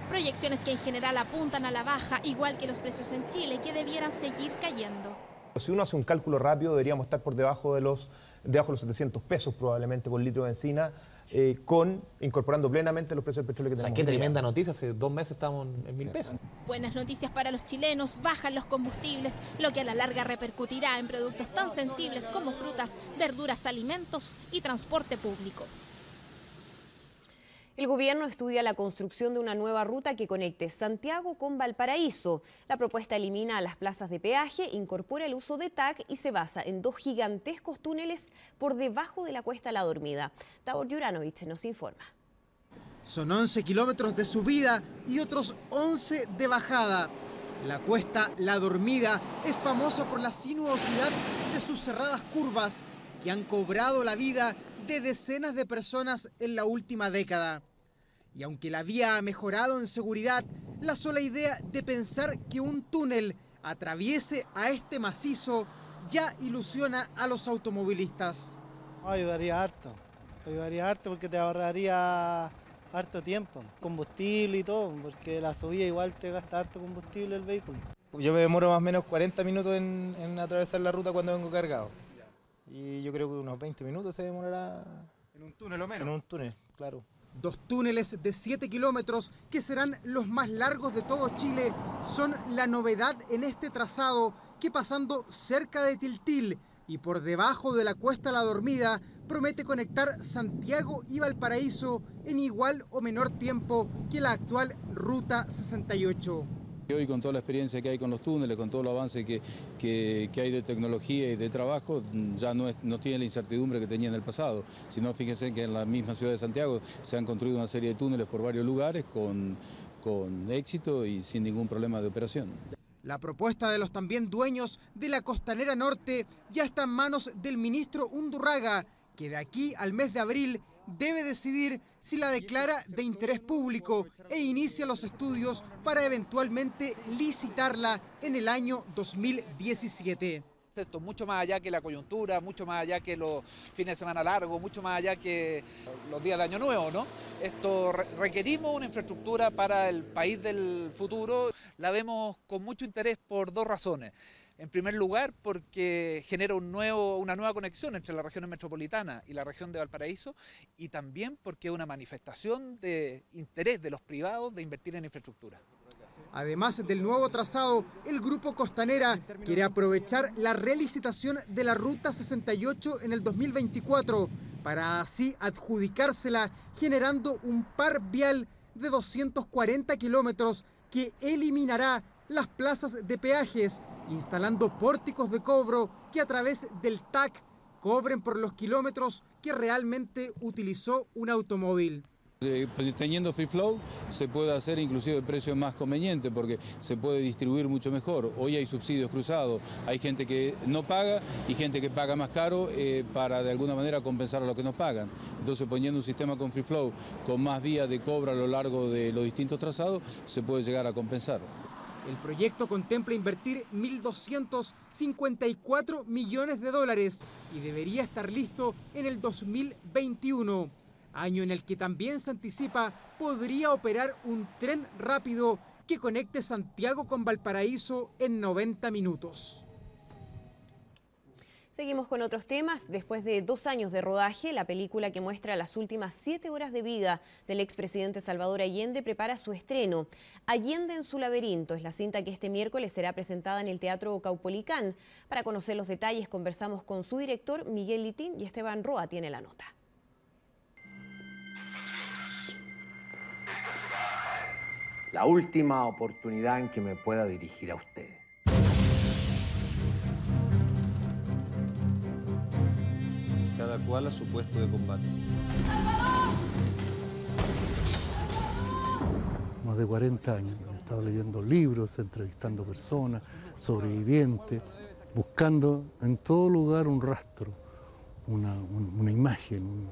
Proyecciones que en general apuntan a la baja, igual que los precios en Chile, que debieran seguir cayendo. Si uno hace un cálculo rápido, deberíamos estar por debajo de los 700 pesos probablemente por litro de benzina, incorporando plenamente los precios del petróleo que tenemos. O sea, qué tremenda noticia, hace 2 meses estamos en 1000 pesos. Buenas noticias para los chilenos, bajan los combustibles, lo que a la larga repercutirá en productos tan sensibles como frutas, verduras, alimentos y transporte público. El gobierno estudia la construcción de una nueva ruta que conecte Santiago con Valparaíso. La propuesta elimina las plazas de peaje, incorpora el uso de TAC y se basa en 2 gigantescos túneles por debajo de la Cuesta La Dormida. Tabor Juranovic nos informa. Son 11 kilómetros de subida y otros 11 de bajada. La Cuesta La Dormida es famosa por la sinuosidad de sus cerradas curvas que han cobrado la vida de decenas de personas en la última década. Y aunque la vía ha mejorado en seguridad, la sola idea de pensar que un túnel atraviese a este macizo ya ilusiona a los automovilistas. Ayudaría harto porque te ahorraría harto tiempo, combustible y todo, porque la subida igual te gasta harto combustible el vehículo. Yo me demoro más o menos 40 minutos en atravesar la ruta cuando vengo cargado. Y yo creo que unos 20 minutos se demorará. ¿En un túnel o menos? En un túnel, claro. 2 túneles de 7 kilómetros, que serán los más largos de todo Chile, son la novedad en este trazado, que pasando cerca de Tiltil y por debajo de la Cuesta La Dormida, promete conectar Santiago y Valparaíso en igual o menor tiempo que la actual Ruta 68. Hoy, con toda la experiencia que hay con los túneles, con todo el avance que hay de tecnología y de trabajo, ya no tiene la incertidumbre que tenía en el pasado, sino fíjense que en la misma ciudad de Santiago se han construido una serie de túneles por varios lugares con éxito y sin ningún problema de operación. La propuesta de los también dueños de la Costanera Norte ya está en manos del ministro Undurraga, que de aquí al mes de abril debe decidir si la declara de interés público e inicia los estudios para eventualmente licitarla en el año 2017. Esto mucho más allá que la coyuntura, mucho más allá que los fines de semana largos, mucho más allá que los días de Año Nuevo, ¿no? Esto requerimos una infraestructura para el país del futuro. La vemos con mucho interés por 2 razones. En primer lugar, porque genera una nueva conexión entre las regiones metropolitanas y la región de Valparaíso, y también porque es una manifestación de interés de los privados de invertir en infraestructura. Además del nuevo trazado, el Grupo Costanera quiere aprovechar la relicitación de la Ruta 68 en el 2024 para así adjudicársela, generando un par vial de 240 kilómetros que eliminará las plazas de peajes, instalando pórticos de cobro que a través del TAC cobren por los kilómetros que realmente utilizó un automóvil. Teniendo free flow se puede hacer inclusive precios más convenientes porque se puede distribuir mucho mejor. Hoy hay subsidios cruzados, hay gente que no paga y gente que paga más caro para de alguna manera compensar a los que nos pagan. Entonces, poniendo un sistema con free flow, con más vías de cobro a lo largo de los distintos trazados, se puede llegar a compensar. El proyecto contempla invertir 1.254 millones de dólares y debería estar listo en el 2021, año en el que también se anticipa podría operar un tren rápido que conecte Santiago con Valparaíso en 90 minutos. Seguimos con otros temas. Después de 2 años de rodaje, la película que muestra las últimas 7 horas de vida del expresidente Salvador Allende prepara su estreno. Allende en su laberinto es la cinta que este miércoles será presentada en el Teatro Caupolicán. Para conocer los detalles conversamos con su director Miguel Litín y Esteban Roa tiene la nota. La última oportunidad en que me pueda dirigir a ustedes. Cada cual a su puesto de combate. Más de 40 años. He estado leyendo libros, entrevistando personas, sobrevivientes, buscando en todo lugar un rastro, una imagen,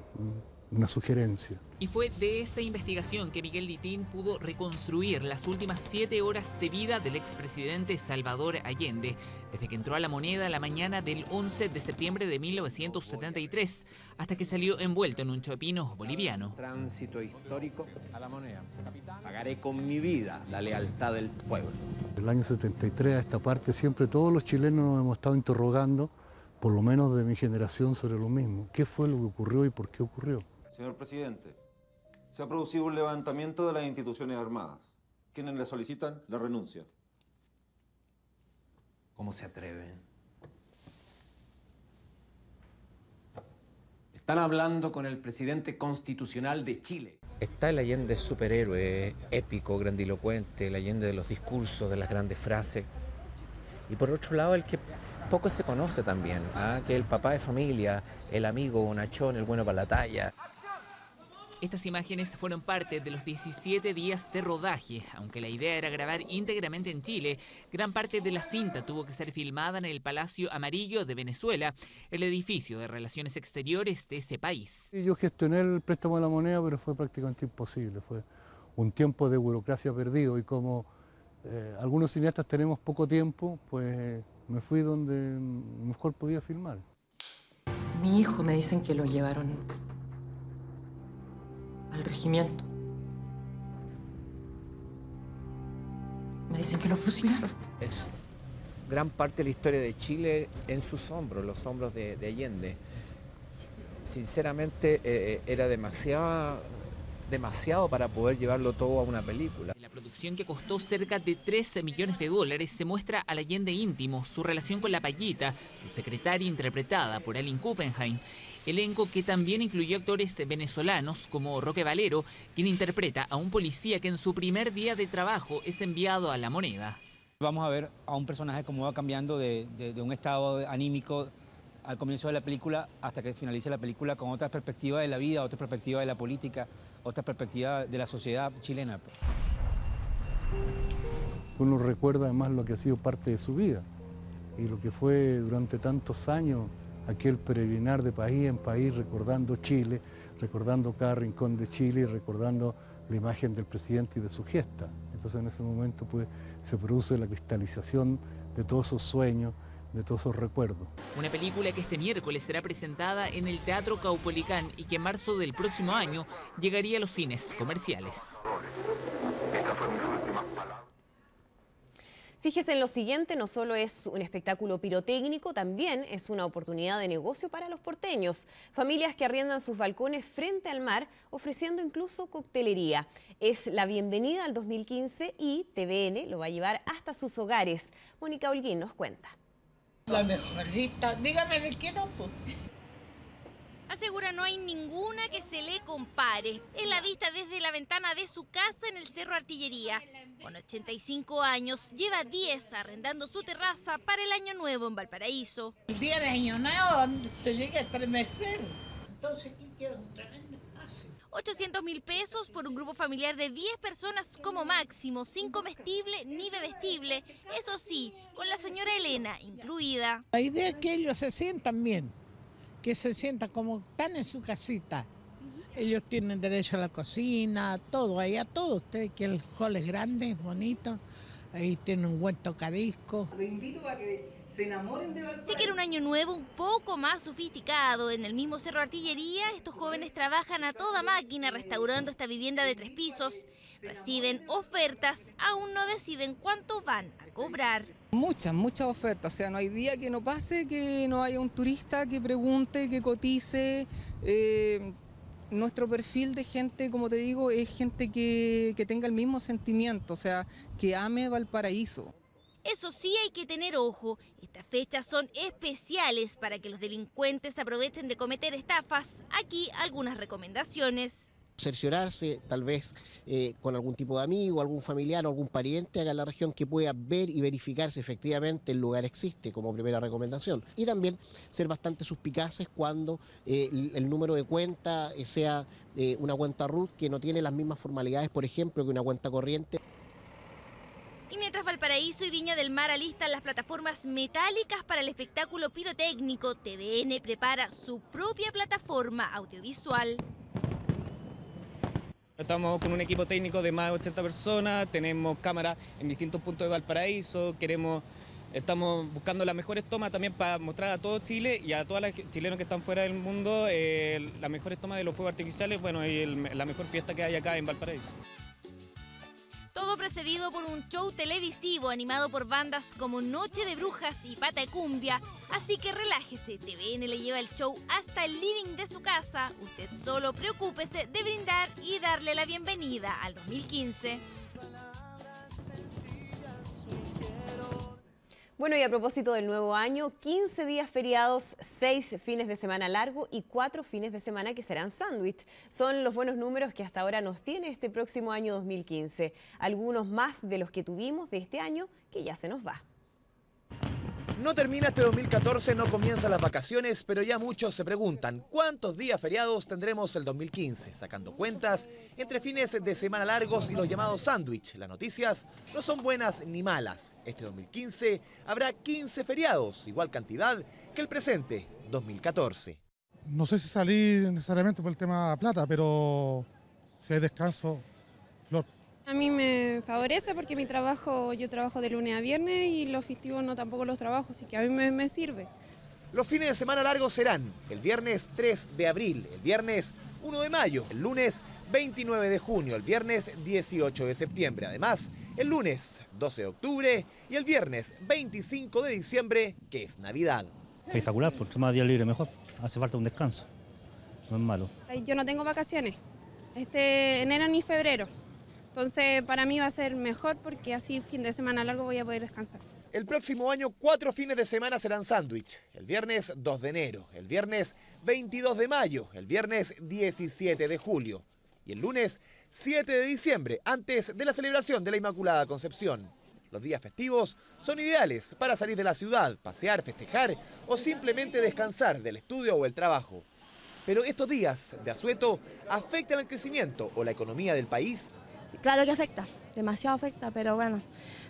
una sugerencia. Y fue de esa investigación que Miguel Litín pudo reconstruir las últimas 7 horas de vida del expresidente Salvador Allende, desde que entró a La Moneda la mañana del 11 de septiembre de 1973, hasta que salió envuelto en un chopino boliviano. Tránsito histórico a La Moneda. Pagaré con mi vida la lealtad del pueblo. Del año 73 a esta parte siempre todos los chilenos nos hemos estado interrogando, por lo menos de mi generación, sobre lo mismo. ¿Qué fue lo que ocurrió y por qué ocurrió? Señor presidente, se ha producido un levantamiento de las instituciones armadas. Quienes le solicitan la renuncia. ¿Cómo se atreven? Están hablando con el presidente constitucional de Chile. Está el Allende superhéroe, épico, grandilocuente, el Allende de los discursos, de las grandes frases. Y por otro lado, el que poco se conoce también, que el papá de familia, el amigo bonachón, el bueno para la talla. Estas imágenes fueron parte de los 17 días de rodaje. Aunque la idea era grabar íntegramente en Chile, gran parte de la cinta tuvo que ser filmada en el Palacio Amarillo de Venezuela, el edificio de relaciones exteriores de ese país. Yo gestioné el préstamo de La Moneda, pero fue prácticamente imposible. Fue un tiempo de burocracia perdido y como algunos cineastas tenemos poco tiempo, pues me fui donde mejor podía filmar. Mi hijo me dicen que lo llevaron al regimiento. Me dicen que lo fusilaron. Es gran parte de la historia de Chile en sus hombros, los hombros de Allende. Sinceramente, era demasiado para poder llevarlo todo a una película. La producción, que costó cerca de $13 millones, se muestra al Allende íntimo, su relación con la Payita, su secretaria interpretada por Aline Kuppenheim. Elenco que también incluyó actores venezolanos como Roque Valero, quien interpreta a un policía que en su primer día de trabajo es enviado a La Moneda. Vamos a ver a un personaje cómo va cambiando de un estado anímico al comienzo de la película hasta que finalice la película con otra perspectiva de la vida, otra perspectiva de la política, otra perspectiva de la sociedad chilena. Uno recuerda además lo que ha sido parte de su vida y lo que fue durante tantos años aquel peregrinar de país en país recordando Chile, recordando cada rincón de Chile y recordando la imagen del presidente y de su gesta. Entonces en ese momento pues se produce la cristalización de todos esos sueños, de todos esos recuerdos. Una película que este miércoles será presentada en el Teatro Caupolicán y que en marzo del próximo año llegaría a los cines comerciales. Fíjese en lo siguiente, no solo es un espectáculo pirotécnico, también es una oportunidad de negocio para los porteños. Familias que arriendan sus balcones frente al mar, ofreciendo incluso coctelería. Es la bienvenida al 2015 y TVN lo va a llevar hasta sus hogares. Mónica Holguín nos cuenta. La mejorita, dígame de qué no, pues. Asegura no hay ninguna que se le compare. Es la vista desde la ventana de su casa en el Cerro Artillería. Con 85 años, lleva 10 arrendando su terraza para el Año Nuevo en Valparaíso. El día de Año Nuevo se llega a estremecer. Entonces aquí queda un tremendo espacio. 800.000 pesos por un grupo familiar de 10 personas como máximo, sin comestible ni bebestible. Eso sí, con la señora Elena incluida. La idea es que ellos se sientan bien, que se sientan como están en su casita. Ellos tienen derecho a la cocina, todo, allá todo. Ustedes que el hall es grande, es bonito, ahí tienen un buen tocadisco. Los invito a que se enamoren de Valparaíso. Si quiere un año nuevo un poco más sofisticado, en el mismo Cerro Artillería, estos jóvenes trabajan a toda máquina restaurando esta vivienda de 3 pisos. Reciben ofertas, aún no deciden cuánto van a cobrar. Muchas ofertas, o sea, no hay día que no pase que no haya un turista que pregunte, que cotice. Nuestro perfil de gente, como te digo, es gente que tenga el mismo sentimiento, o sea, que ame Valparaíso. Eso sí, hay que tener ojo. Estas fechas son especiales para que los delincuentes aprovechen de cometer estafas. Aquí algunas recomendaciones. Cerciorarse, tal vez con algún tipo de amigo, algún familiar o algún pariente acá en la región que pueda ver y verificar si efectivamente el lugar existe, como primera recomendación. Y también ser bastante suspicaces cuando el número de cuenta sea una cuenta RUT que no tiene las mismas formalidades, por ejemplo, que una cuenta corriente. Y mientras Valparaíso y Viña del Mar alistan las plataformas metálicas para el espectáculo pirotécnico, TVN prepara su propia plataforma audiovisual. Estamos con un equipo técnico de más de 80 personas, tenemos cámaras en distintos puntos de Valparaíso, estamos buscando las mejores tomas también para mostrar a todo Chile y a todos los chilenos que están fuera del mundo las mejores tomas de los fuegos artificiales, bueno, y la mejor fiesta que hay acá en Valparaíso. Todo precedido por un show televisivo animado por bandas como Noche de Brujas y Pata de Cumbia. Así que relájese, TVN le lleva el show hasta el living de su casa. Usted solo preocúpese de brindar y darle la bienvenida al 2015. Bueno, y a propósito del nuevo año, 15 días feriados, 6 fines de semana largo y 4 fines de semana que serán sándwich. Son los buenos números que hasta ahora nos tiene este próximo año 2015. Algunos más de los que tuvimos de este año que ya se nos va. No termina este 2014, no comienzan las vacaciones, pero ya muchos se preguntan ¿cuántos días feriados tendremos el 2015? Sacando cuentas, entre fines de semana largos y los llamados sándwich, las noticias no son buenas ni malas. Este 2015 habrá 15 feriados, igual cantidad que el presente 2014. No sé si salir necesariamente por el tema plata, pero si hay descanso, Flor. A mí me favorece porque yo trabajo de lunes a viernes y los festivos no tampoco los trabajo, así que a mí me sirve. Los fines de semana largos serán el viernes 3 de abril, el viernes 1 de mayo, el lunes 29 de junio, el viernes 18 de septiembre. Además, el lunes 12 de octubre y el viernes 25 de diciembre, que es Navidad. Espectacular, porque más días libres mejor. Hace falta un descanso, no es malo. Yo no tengo vacaciones, enero ni febrero. Entonces, para mí va a ser mejor porque así fin de semana largo voy a poder descansar. El próximo año 4 fines de semana serán sándwich. El viernes 2 de enero, el viernes 22 de mayo, el viernes 17 de julio y el lunes 7 de diciembre, antes de la celebración de la Inmaculada Concepción. Los días festivos son ideales para salir de la ciudad, pasear, festejar o simplemente descansar del estudio o el trabajo. Pero estos días de asueto afectan al crecimiento o la economía del país. Claro que afecta, demasiado afecta, pero bueno,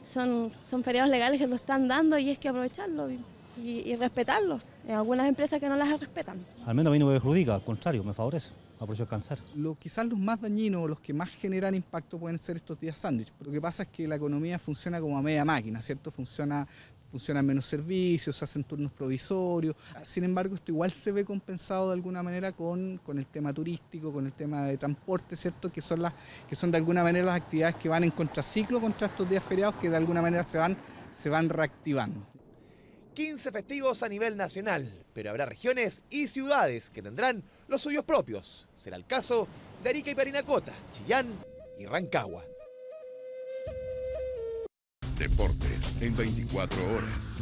son feriados legales que lo están dando y es que aprovecharlo y respetarlo. Hay algunas empresas que no las respetan. Al menos a mí no me perjudica, al contrario, me favorece. Aprovecho a descansar. Quizás los más dañinos, los que más generan impacto pueden ser estos días sándwich. Lo que pasa es que la economía funciona como a media máquina, ¿cierto? Funcionan menos servicios, se hacen turnos provisorios. Sin embargo, esto igual se ve compensado de alguna manera con el tema turístico, con el tema de transporte, ¿cierto? Que son de alguna manera las actividades que van en contraciclo contra estos días feriados que de alguna manera se van reactivando. 15 festivos a nivel nacional, pero habrá regiones y ciudades que tendrán los suyos propios. Será el caso de Arica y Parinacota, Chillán y Rancagua. Deportes en 24 horas.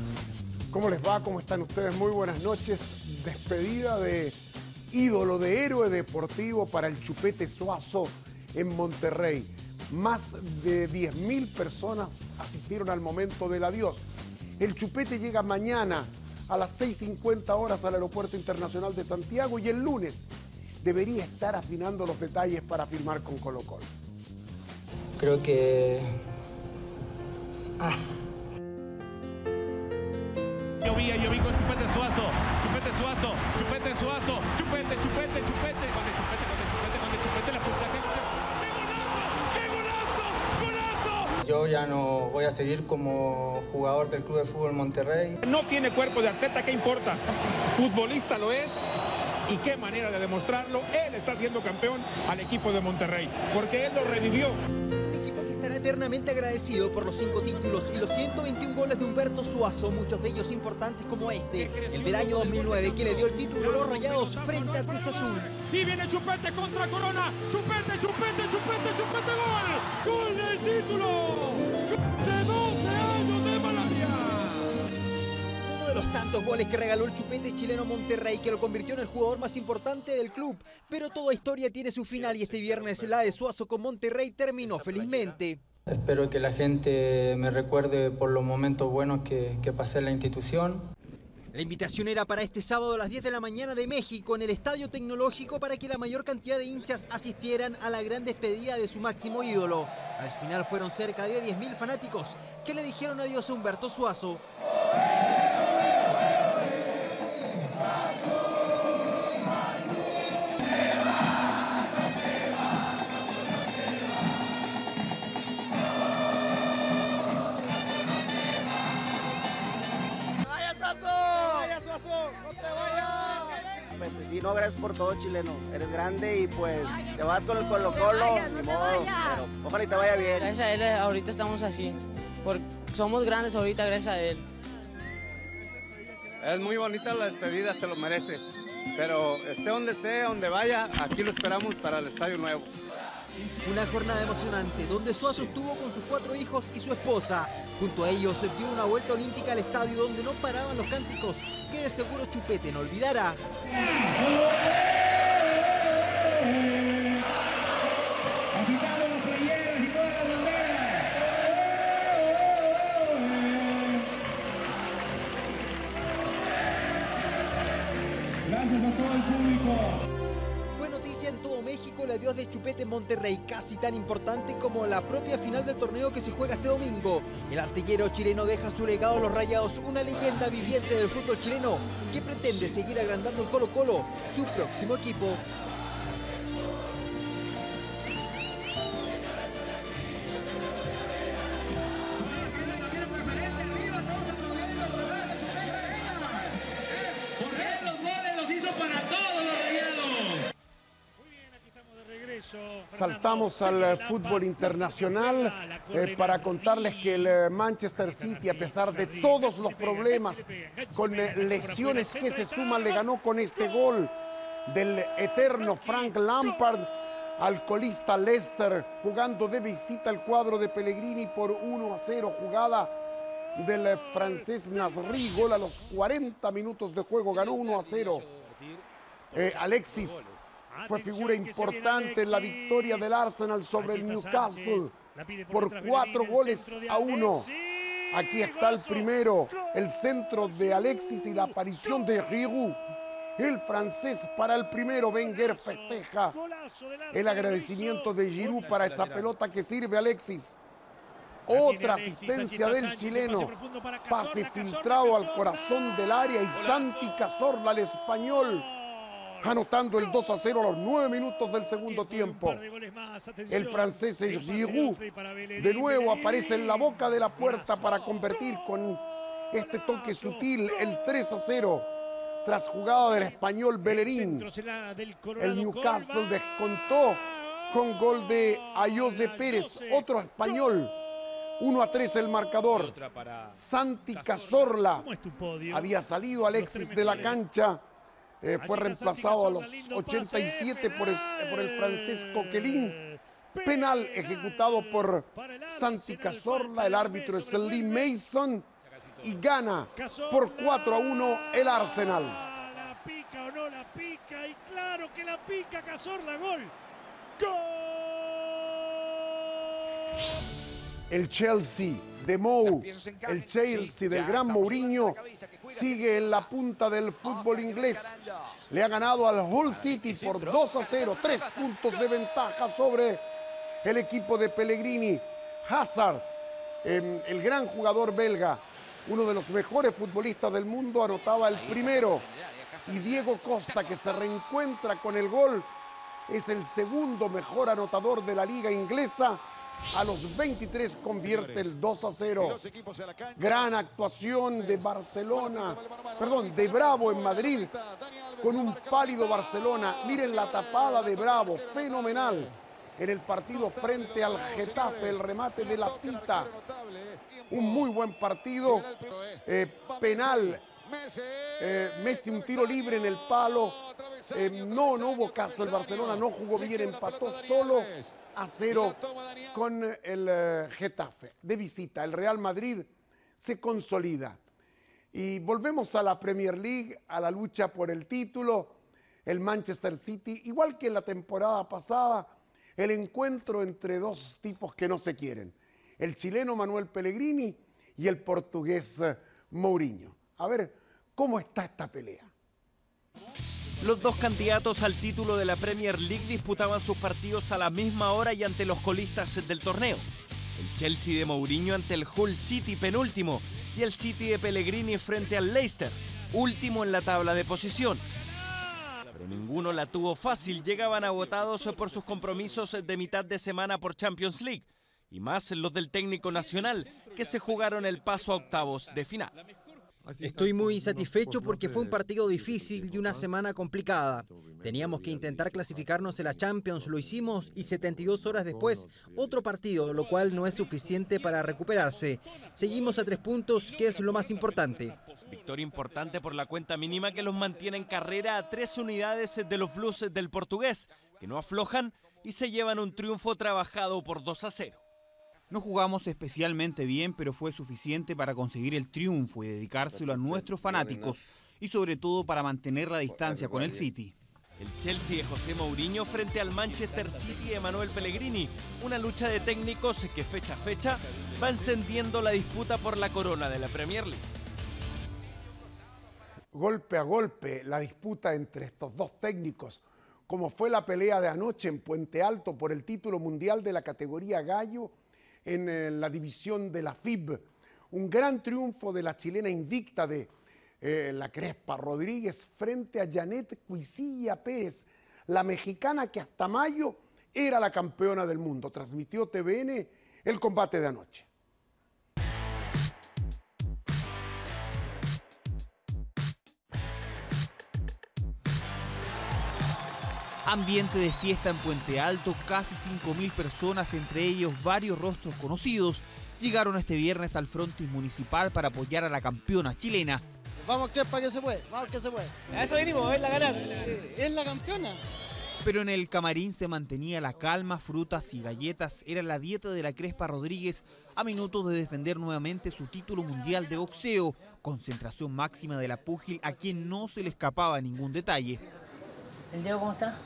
¿Cómo les va? ¿Cómo están ustedes? Muy buenas noches. Despedida de ídolo, de héroe deportivo para el Chupete Suazo en Monterrey. Más de 10.000 personas asistieron al momento del adiós. El Chupete llega mañana a las 6:50 horas al Aeropuerto Internacional de Santiago y el lunes debería estar afinando los detalles para firmar con Colo-Colo. Creo que... Yo vi con Chupete Suazo, Chupete Suazo, Chupete Suazo, Chupete, Chupete, Chupete, con el Chupete, la punta. ¡Qué golazo! Yo ya no voy a seguir como jugador del Club de Fútbol Monterrey. No tiene cuerpo de atleta, ¿qué importa? Futbolista lo es. Y qué manera de demostrarlo. Él está siendo campeón al equipo de Monterrey, porque él lo revivió. Un equipo que estará eternamente agradecido por los 5 títulos y los 121 goles de Humberto Suazo, muchos de ellos importantes como este, el del año 2009, que le dio el título a los Rayados frente a Cruz Azul. Y viene Chupete contra Corona. Chupete, Chupete, Chupete, Chupete, gol. Gol del título. De 12 años de Malavia. Uno de los tantos goles que regaló el Chupete chileno Monterrey, que lo convirtió en el jugador más importante del club. Pero toda historia tiene su final y este viernes la de Suazo con Monterrey terminó felizmente. Espero que la gente me recuerde por los momentos buenos que pasé en la institución. La invitación era para este sábado a las 10 de la mañana de México en el Estadio Tecnológico para que la mayor cantidad de hinchas asistieran a la gran despedida de su máximo ídolo. Al final fueron cerca de 10.000 fanáticos que le dijeron adiós a Humberto Suazo. y no, gracias por todo, chileno. Eres grande y pues te vas con el Colo-Colo, ni modo, pero ojalá y te vaya bien. Gracias a él ahorita estamos así, porque somos grandes ahorita gracias a él. Es muy bonita la despedida, se lo merece, pero esté, donde vaya, aquí lo esperamos para el Estadio Nuevo. Una jornada emocionante donde Suazo estuvo con sus 4 hijos y su esposa. Junto a ellos se dio una vuelta olímpica al estadio donde no paraban los cánticos, que de seguro Chupete no olvidará. Agitando las playeras y todas las banderas. Gracias a todo el público. Fue noticia en todo México el adiós de Chupete en Monterrey, casi tan importante como la propia final del torneo que se juega este domingo. El artillero chileno deja su legado a los Rayados, una leyenda viviente del fútbol chileno que pretende seguir agrandando el Colo-Colo, su próximo equipo. Saltamos al fútbol internacional para contarles que el Manchester City, a pesar de todos los problemas con lesiones que se suman, le ganó con este gol del eterno Frank Lampard al colista Leicester, jugando de visita el cuadro de Pellegrini por 1-0, jugada del francés Nasri, gol a los 40 minutos de juego, ganó 1-0. Alexis fue figura importante en la victoria del Arsenal sobre el Newcastle por 4-1. Aquí está el primero, el centro de Alexis y la aparición de Giroud. El francés para el primero. Wenger festeja el agradecimiento de Giroud para esa pelota que sirve a Alexis. Otra asistencia del chileno, pase filtrado al corazón del área y Santi Cazorla, el español, anotando el 2-0 a los 9 minutos del segundo tiempo. El francés es Giroud. De nuevo aparece en la boca de la puerta para convertir con este toque sutil el 3-0. Tras jugada del español Bellerín, el Newcastle descontó con gol de Ayoze Pérez, otro español. 1-3 el marcador. Santi Cazorla. Había salido Alexis de la cancha. Fue reemplazado a los 87 por el francés Coquelin. Penal ejecutado por Santi Cazorla. El árbitro es Lee Mason. Y gana por 4-1 el Arsenal. La pica o no la pica. Y claro que la pica Cazorla. Gol. ¡Gol! El Chelsea de Mou, el Chelsea del gran Mourinho, sigue en la punta del fútbol inglés. Le ha ganado al Hull City por 2-0, 3 puntos de ventaja sobre el equipo de Pellegrini. Hazard, el gran jugador belga, uno de los mejores futbolistas del mundo, anotaba el primero. Y Diego Costa, que se reencuentra con el gol, es el segundo mejor anotador de la liga inglesa. A los 23 convierte el 2-0. Gran actuación de de Bravo en Madrid, con un pálido Barcelona. Miren la tapada de Bravo, fenomenal. En el partido frente al Getafe, el remate de la Pita. Un muy buen partido. Penal. Messi un tiro libre en el palo. No hubo caso. El Barcelona no jugó bien, empató solo a 0 con el Getafe. De visita, el Real Madrid se consolida. Y volvemos a la Premier League, a la lucha por el título. El Manchester City, igual que en la temporada pasada, el encuentro entre dos tipos que no se quieren. El chileno Manuel Pellegrini y el portugués Mourinho. A ver, ¿cómo está esta pelea? Los dos candidatos al título de la Premier League disputaban sus partidos a la misma hora y ante los colistas del torneo. El Chelsea de Mourinho ante el Hull City, penúltimo, y el City de Pellegrini frente al Leicester, último en la tabla de posiciones. Pero ninguno la tuvo fácil, llegaban agotados por sus compromisos de mitad de semana por Champions League, y más los del técnico nacional, que se jugaron el paso a octavos de final. Estoy muy satisfecho porque fue un partido difícil y una semana complicada. Teníamos que intentar clasificarnos en la Champions, lo hicimos y 72 horas después otro partido, lo cual no es suficiente para recuperarse. Seguimos a 3 puntos, que es lo más importante. Victoria importante por la cuenta mínima que los mantiene en carrera a 3 unidades de los Blues del Portugués, que no aflojan y se llevan un triunfo trabajado por 2-0. No jugamos especialmente bien, pero fue suficiente para conseguir el triunfo y dedicárselo a nuestros fanáticos y sobre todo para mantener la distancia con el City. El Chelsea de José Mourinho frente al Manchester City de Manuel Pellegrini, una lucha de técnicos que fecha a fecha va encendiendo la disputa por la corona de la Premier League. Golpe a golpe la disputa entre estos dos técnicos, como fue la pelea de anoche en Puente Alto por el título mundial de la categoría gallo en la división de la FIB. Un gran triunfo de la chilena invicta de la Crespa Rodríguez frente a Janet Cuisilla Pérez, la mexicana que hasta mayo era la campeona del mundo. Transmitió TVN el combate de anoche. Ambiente de fiesta en Puente Alto, casi 5.000 personas, entre ellos varios rostros conocidos, llegaron este viernes al frontis municipal para apoyar a la campeona chilena. Vamos Crespa, que se puede, vamos que se puede. A esto venimos, a verla ganar. Es la campeona. Pero en el camarín se mantenía la calma, frutas y galletas era la dieta de la Crespa Rodríguez a minutos de defender nuevamente su título mundial de boxeo, concentración máxima de la púgil a quien no se le escapaba ningún detalle. ¿El Diego cómo está?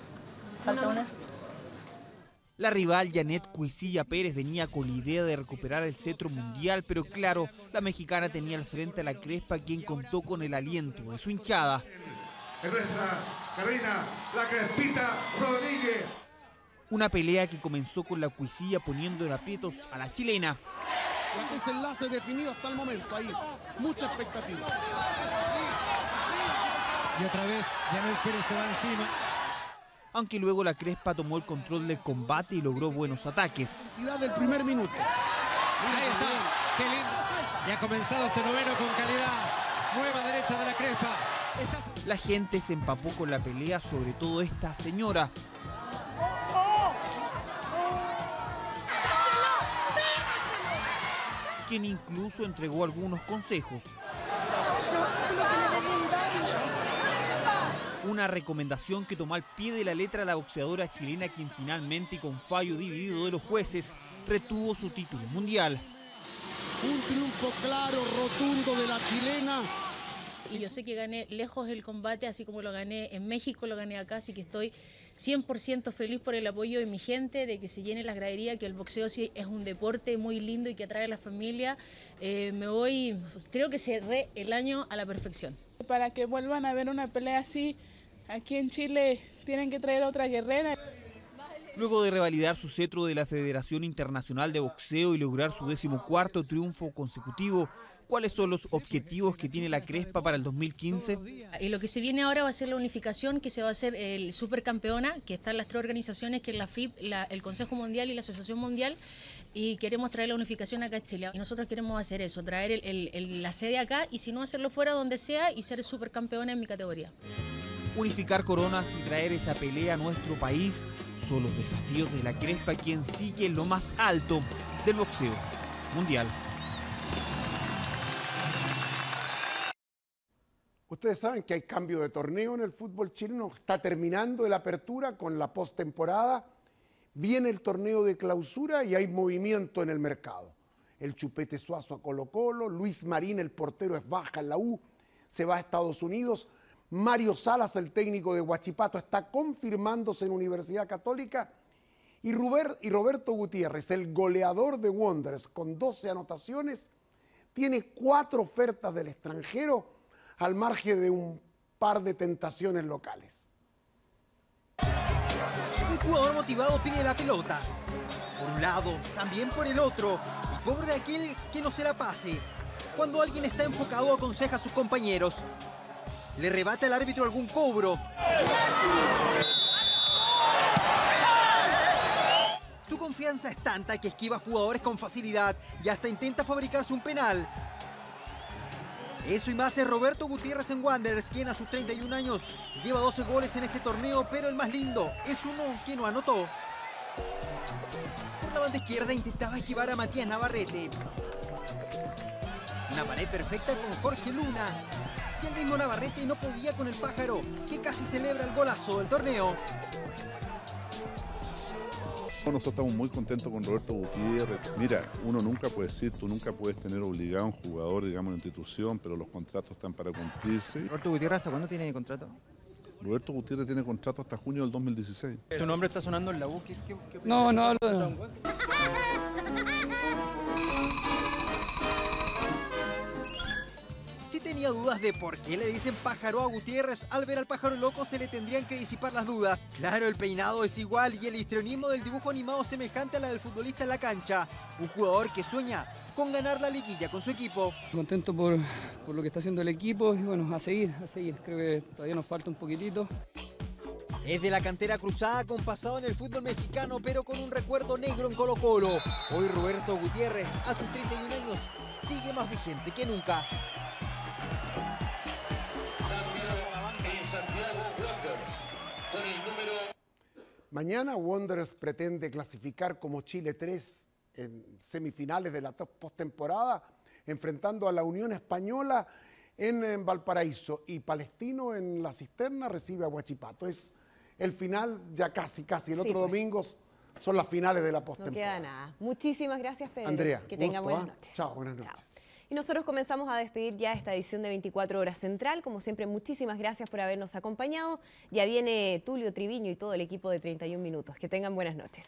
¿Falta una? La rival Janet Cuisilla Pérez venía con la idea de recuperar el cetro mundial, pero claro, la mexicana tenía al frente a la Crespa, quien contó con el aliento de su hinchada. Es nuestra Karina, la Crespita Rodríguez. Una pelea que comenzó con la Cuisilla poniendo en aprietos a la chilena. La desenlace definido hasta el momento, ahí, mucha expectativa. Y otra vez Janet Pérez se va encima. Aunque luego la Crespa tomó el control del combate y logró buenos ataques. Del primer minuto. Ahí está, qué lindo. Y ha comenzado este noveno con calidad. Nueva derecha de la Crespa. La gente se empapó con la pelea, sobre todo esta señora. Quien incluso entregó algunos consejos. Una recomendación que tomó al pie de la letra la boxeadora chilena, quien finalmente, y con fallo dividido de los jueces, retuvo su título mundial. Un triunfo claro, rotundo de la chilena. Y yo sé que gané lejos el combate, así como lo gané en México, lo gané acá, así que estoy 100% feliz por el apoyo de mi gente, de que se llene las graderías, que el boxeo sí es un deporte muy lindo y que atrae a la familia. Me voy, pues, creo que cerré el año a la perfección. Para que vuelvan a ver una pelea así, aquí en Chile tienen que traer a otra guerrera. Luego de revalidar su cetro de la Federación Internacional de Boxeo y lograr su 14º triunfo consecutivo, ¿cuáles son los objetivos que tiene la Crespa para el 2015? Y lo que se viene ahora va a ser la unificación, que se va a hacer el supercampeona, que están las 3 organizaciones, que es la FIB, el Consejo Mundial y la Asociación Mundial, y queremos traer la unificación acá a Chile. Y nosotros queremos hacer eso, traer la sede acá, y si no, hacerlo fuera donde sea y ser supercampeona en mi categoría. Unificar coronas y traer esa pelea a nuestro país son los desafíos de la Crespa, quien sigue en lo más alto del boxeo mundial. Ustedes saben que hay cambio de torneo en el fútbol chileno, está terminando la apertura con la postemporada, viene el torneo de clausura y hay movimiento en el mercado. El Chupete Suazo a Colo-Colo, Luis Marín, el portero, es baja en la U, se va a Estados Unidos. Mario Salas, el técnico de Huachipato, está confirmándose en Universidad Católica. Y Roberto Gutiérrez, el goleador de Wanderers, con 12 anotaciones, tiene 4 ofertas del extranjero, al margen de un par de tentaciones locales. Un jugador motivado pide la pelota. Por un lado, también por el otro. Y pobre de aquel que no se la pase. Cuando alguien está enfocado, aconseja a sus compañeros. Le rebate al árbitro algún cobro. Su confianza es tanta que esquiva jugadores con facilidad y hasta intenta fabricarse un penal. Eso y más es Roberto Gutiérrez en Wanderers, quien a sus 31 años lleva 12 goles en este torneo, pero el más lindo es uno que no anotó. Por la banda izquierda intentaba esquivar a Matías Navarrete. Una pared perfecta con Jorge Luna. Y el mismo Navarrete no podía con el pájaro, que casi celebra el golazo del torneo. Nosotros estamos muy contentos con Roberto Gutiérrez. Mira, uno nunca puede decir, tú nunca puedes tener obligado a un jugador, digamos, en una institución, pero los contratos están para cumplirse. ¿Roberto Gutiérrez hasta cuándo tiene contrato? Roberto Gutiérrez tiene contrato hasta junio del 2016. ¿Tu nombre está sonando en la U? No hablo de... Si tenía dudas de por qué le dicen pájaro a Gutiérrez, al ver al pájaro loco se le tendrían que disipar las dudas. Claro, el peinado es igual y el histrionismo del dibujo animado semejante a la del futbolista en la cancha. Un jugador que sueña con ganar la liguilla con su equipo. Contento por lo que está haciendo el equipo y bueno, a seguir. Creo que todavía nos falta un poquitito. Es de la cantera cruzada con pasado en el fútbol mexicano, pero con un recuerdo negro en Colo-Colo. Hoy Roberto Gutiérrez, a sus 31 años, sigue más vigente que nunca. Mañana Wanderers pretende clasificar como Chile 3 en semifinales de la postemporada, enfrentando a la Unión Española en Valparaíso, y Palestino en La Cisterna recibe a Huachipato. Es el final ya casi. El otro domingo son las finales de la postemporada. No queda nada. Muchísimas gracias, Pedro. Andrea, que tenga buenas noches. Chao, buenas noches. Chao. Y nosotros comenzamos a despedir ya esta edición de 24 Horas Central. Como siempre, muchísimas gracias por habernos acompañado. Ya viene Tulio Triviño y todo el equipo de 31 Minutos. Que tengan buenas noches.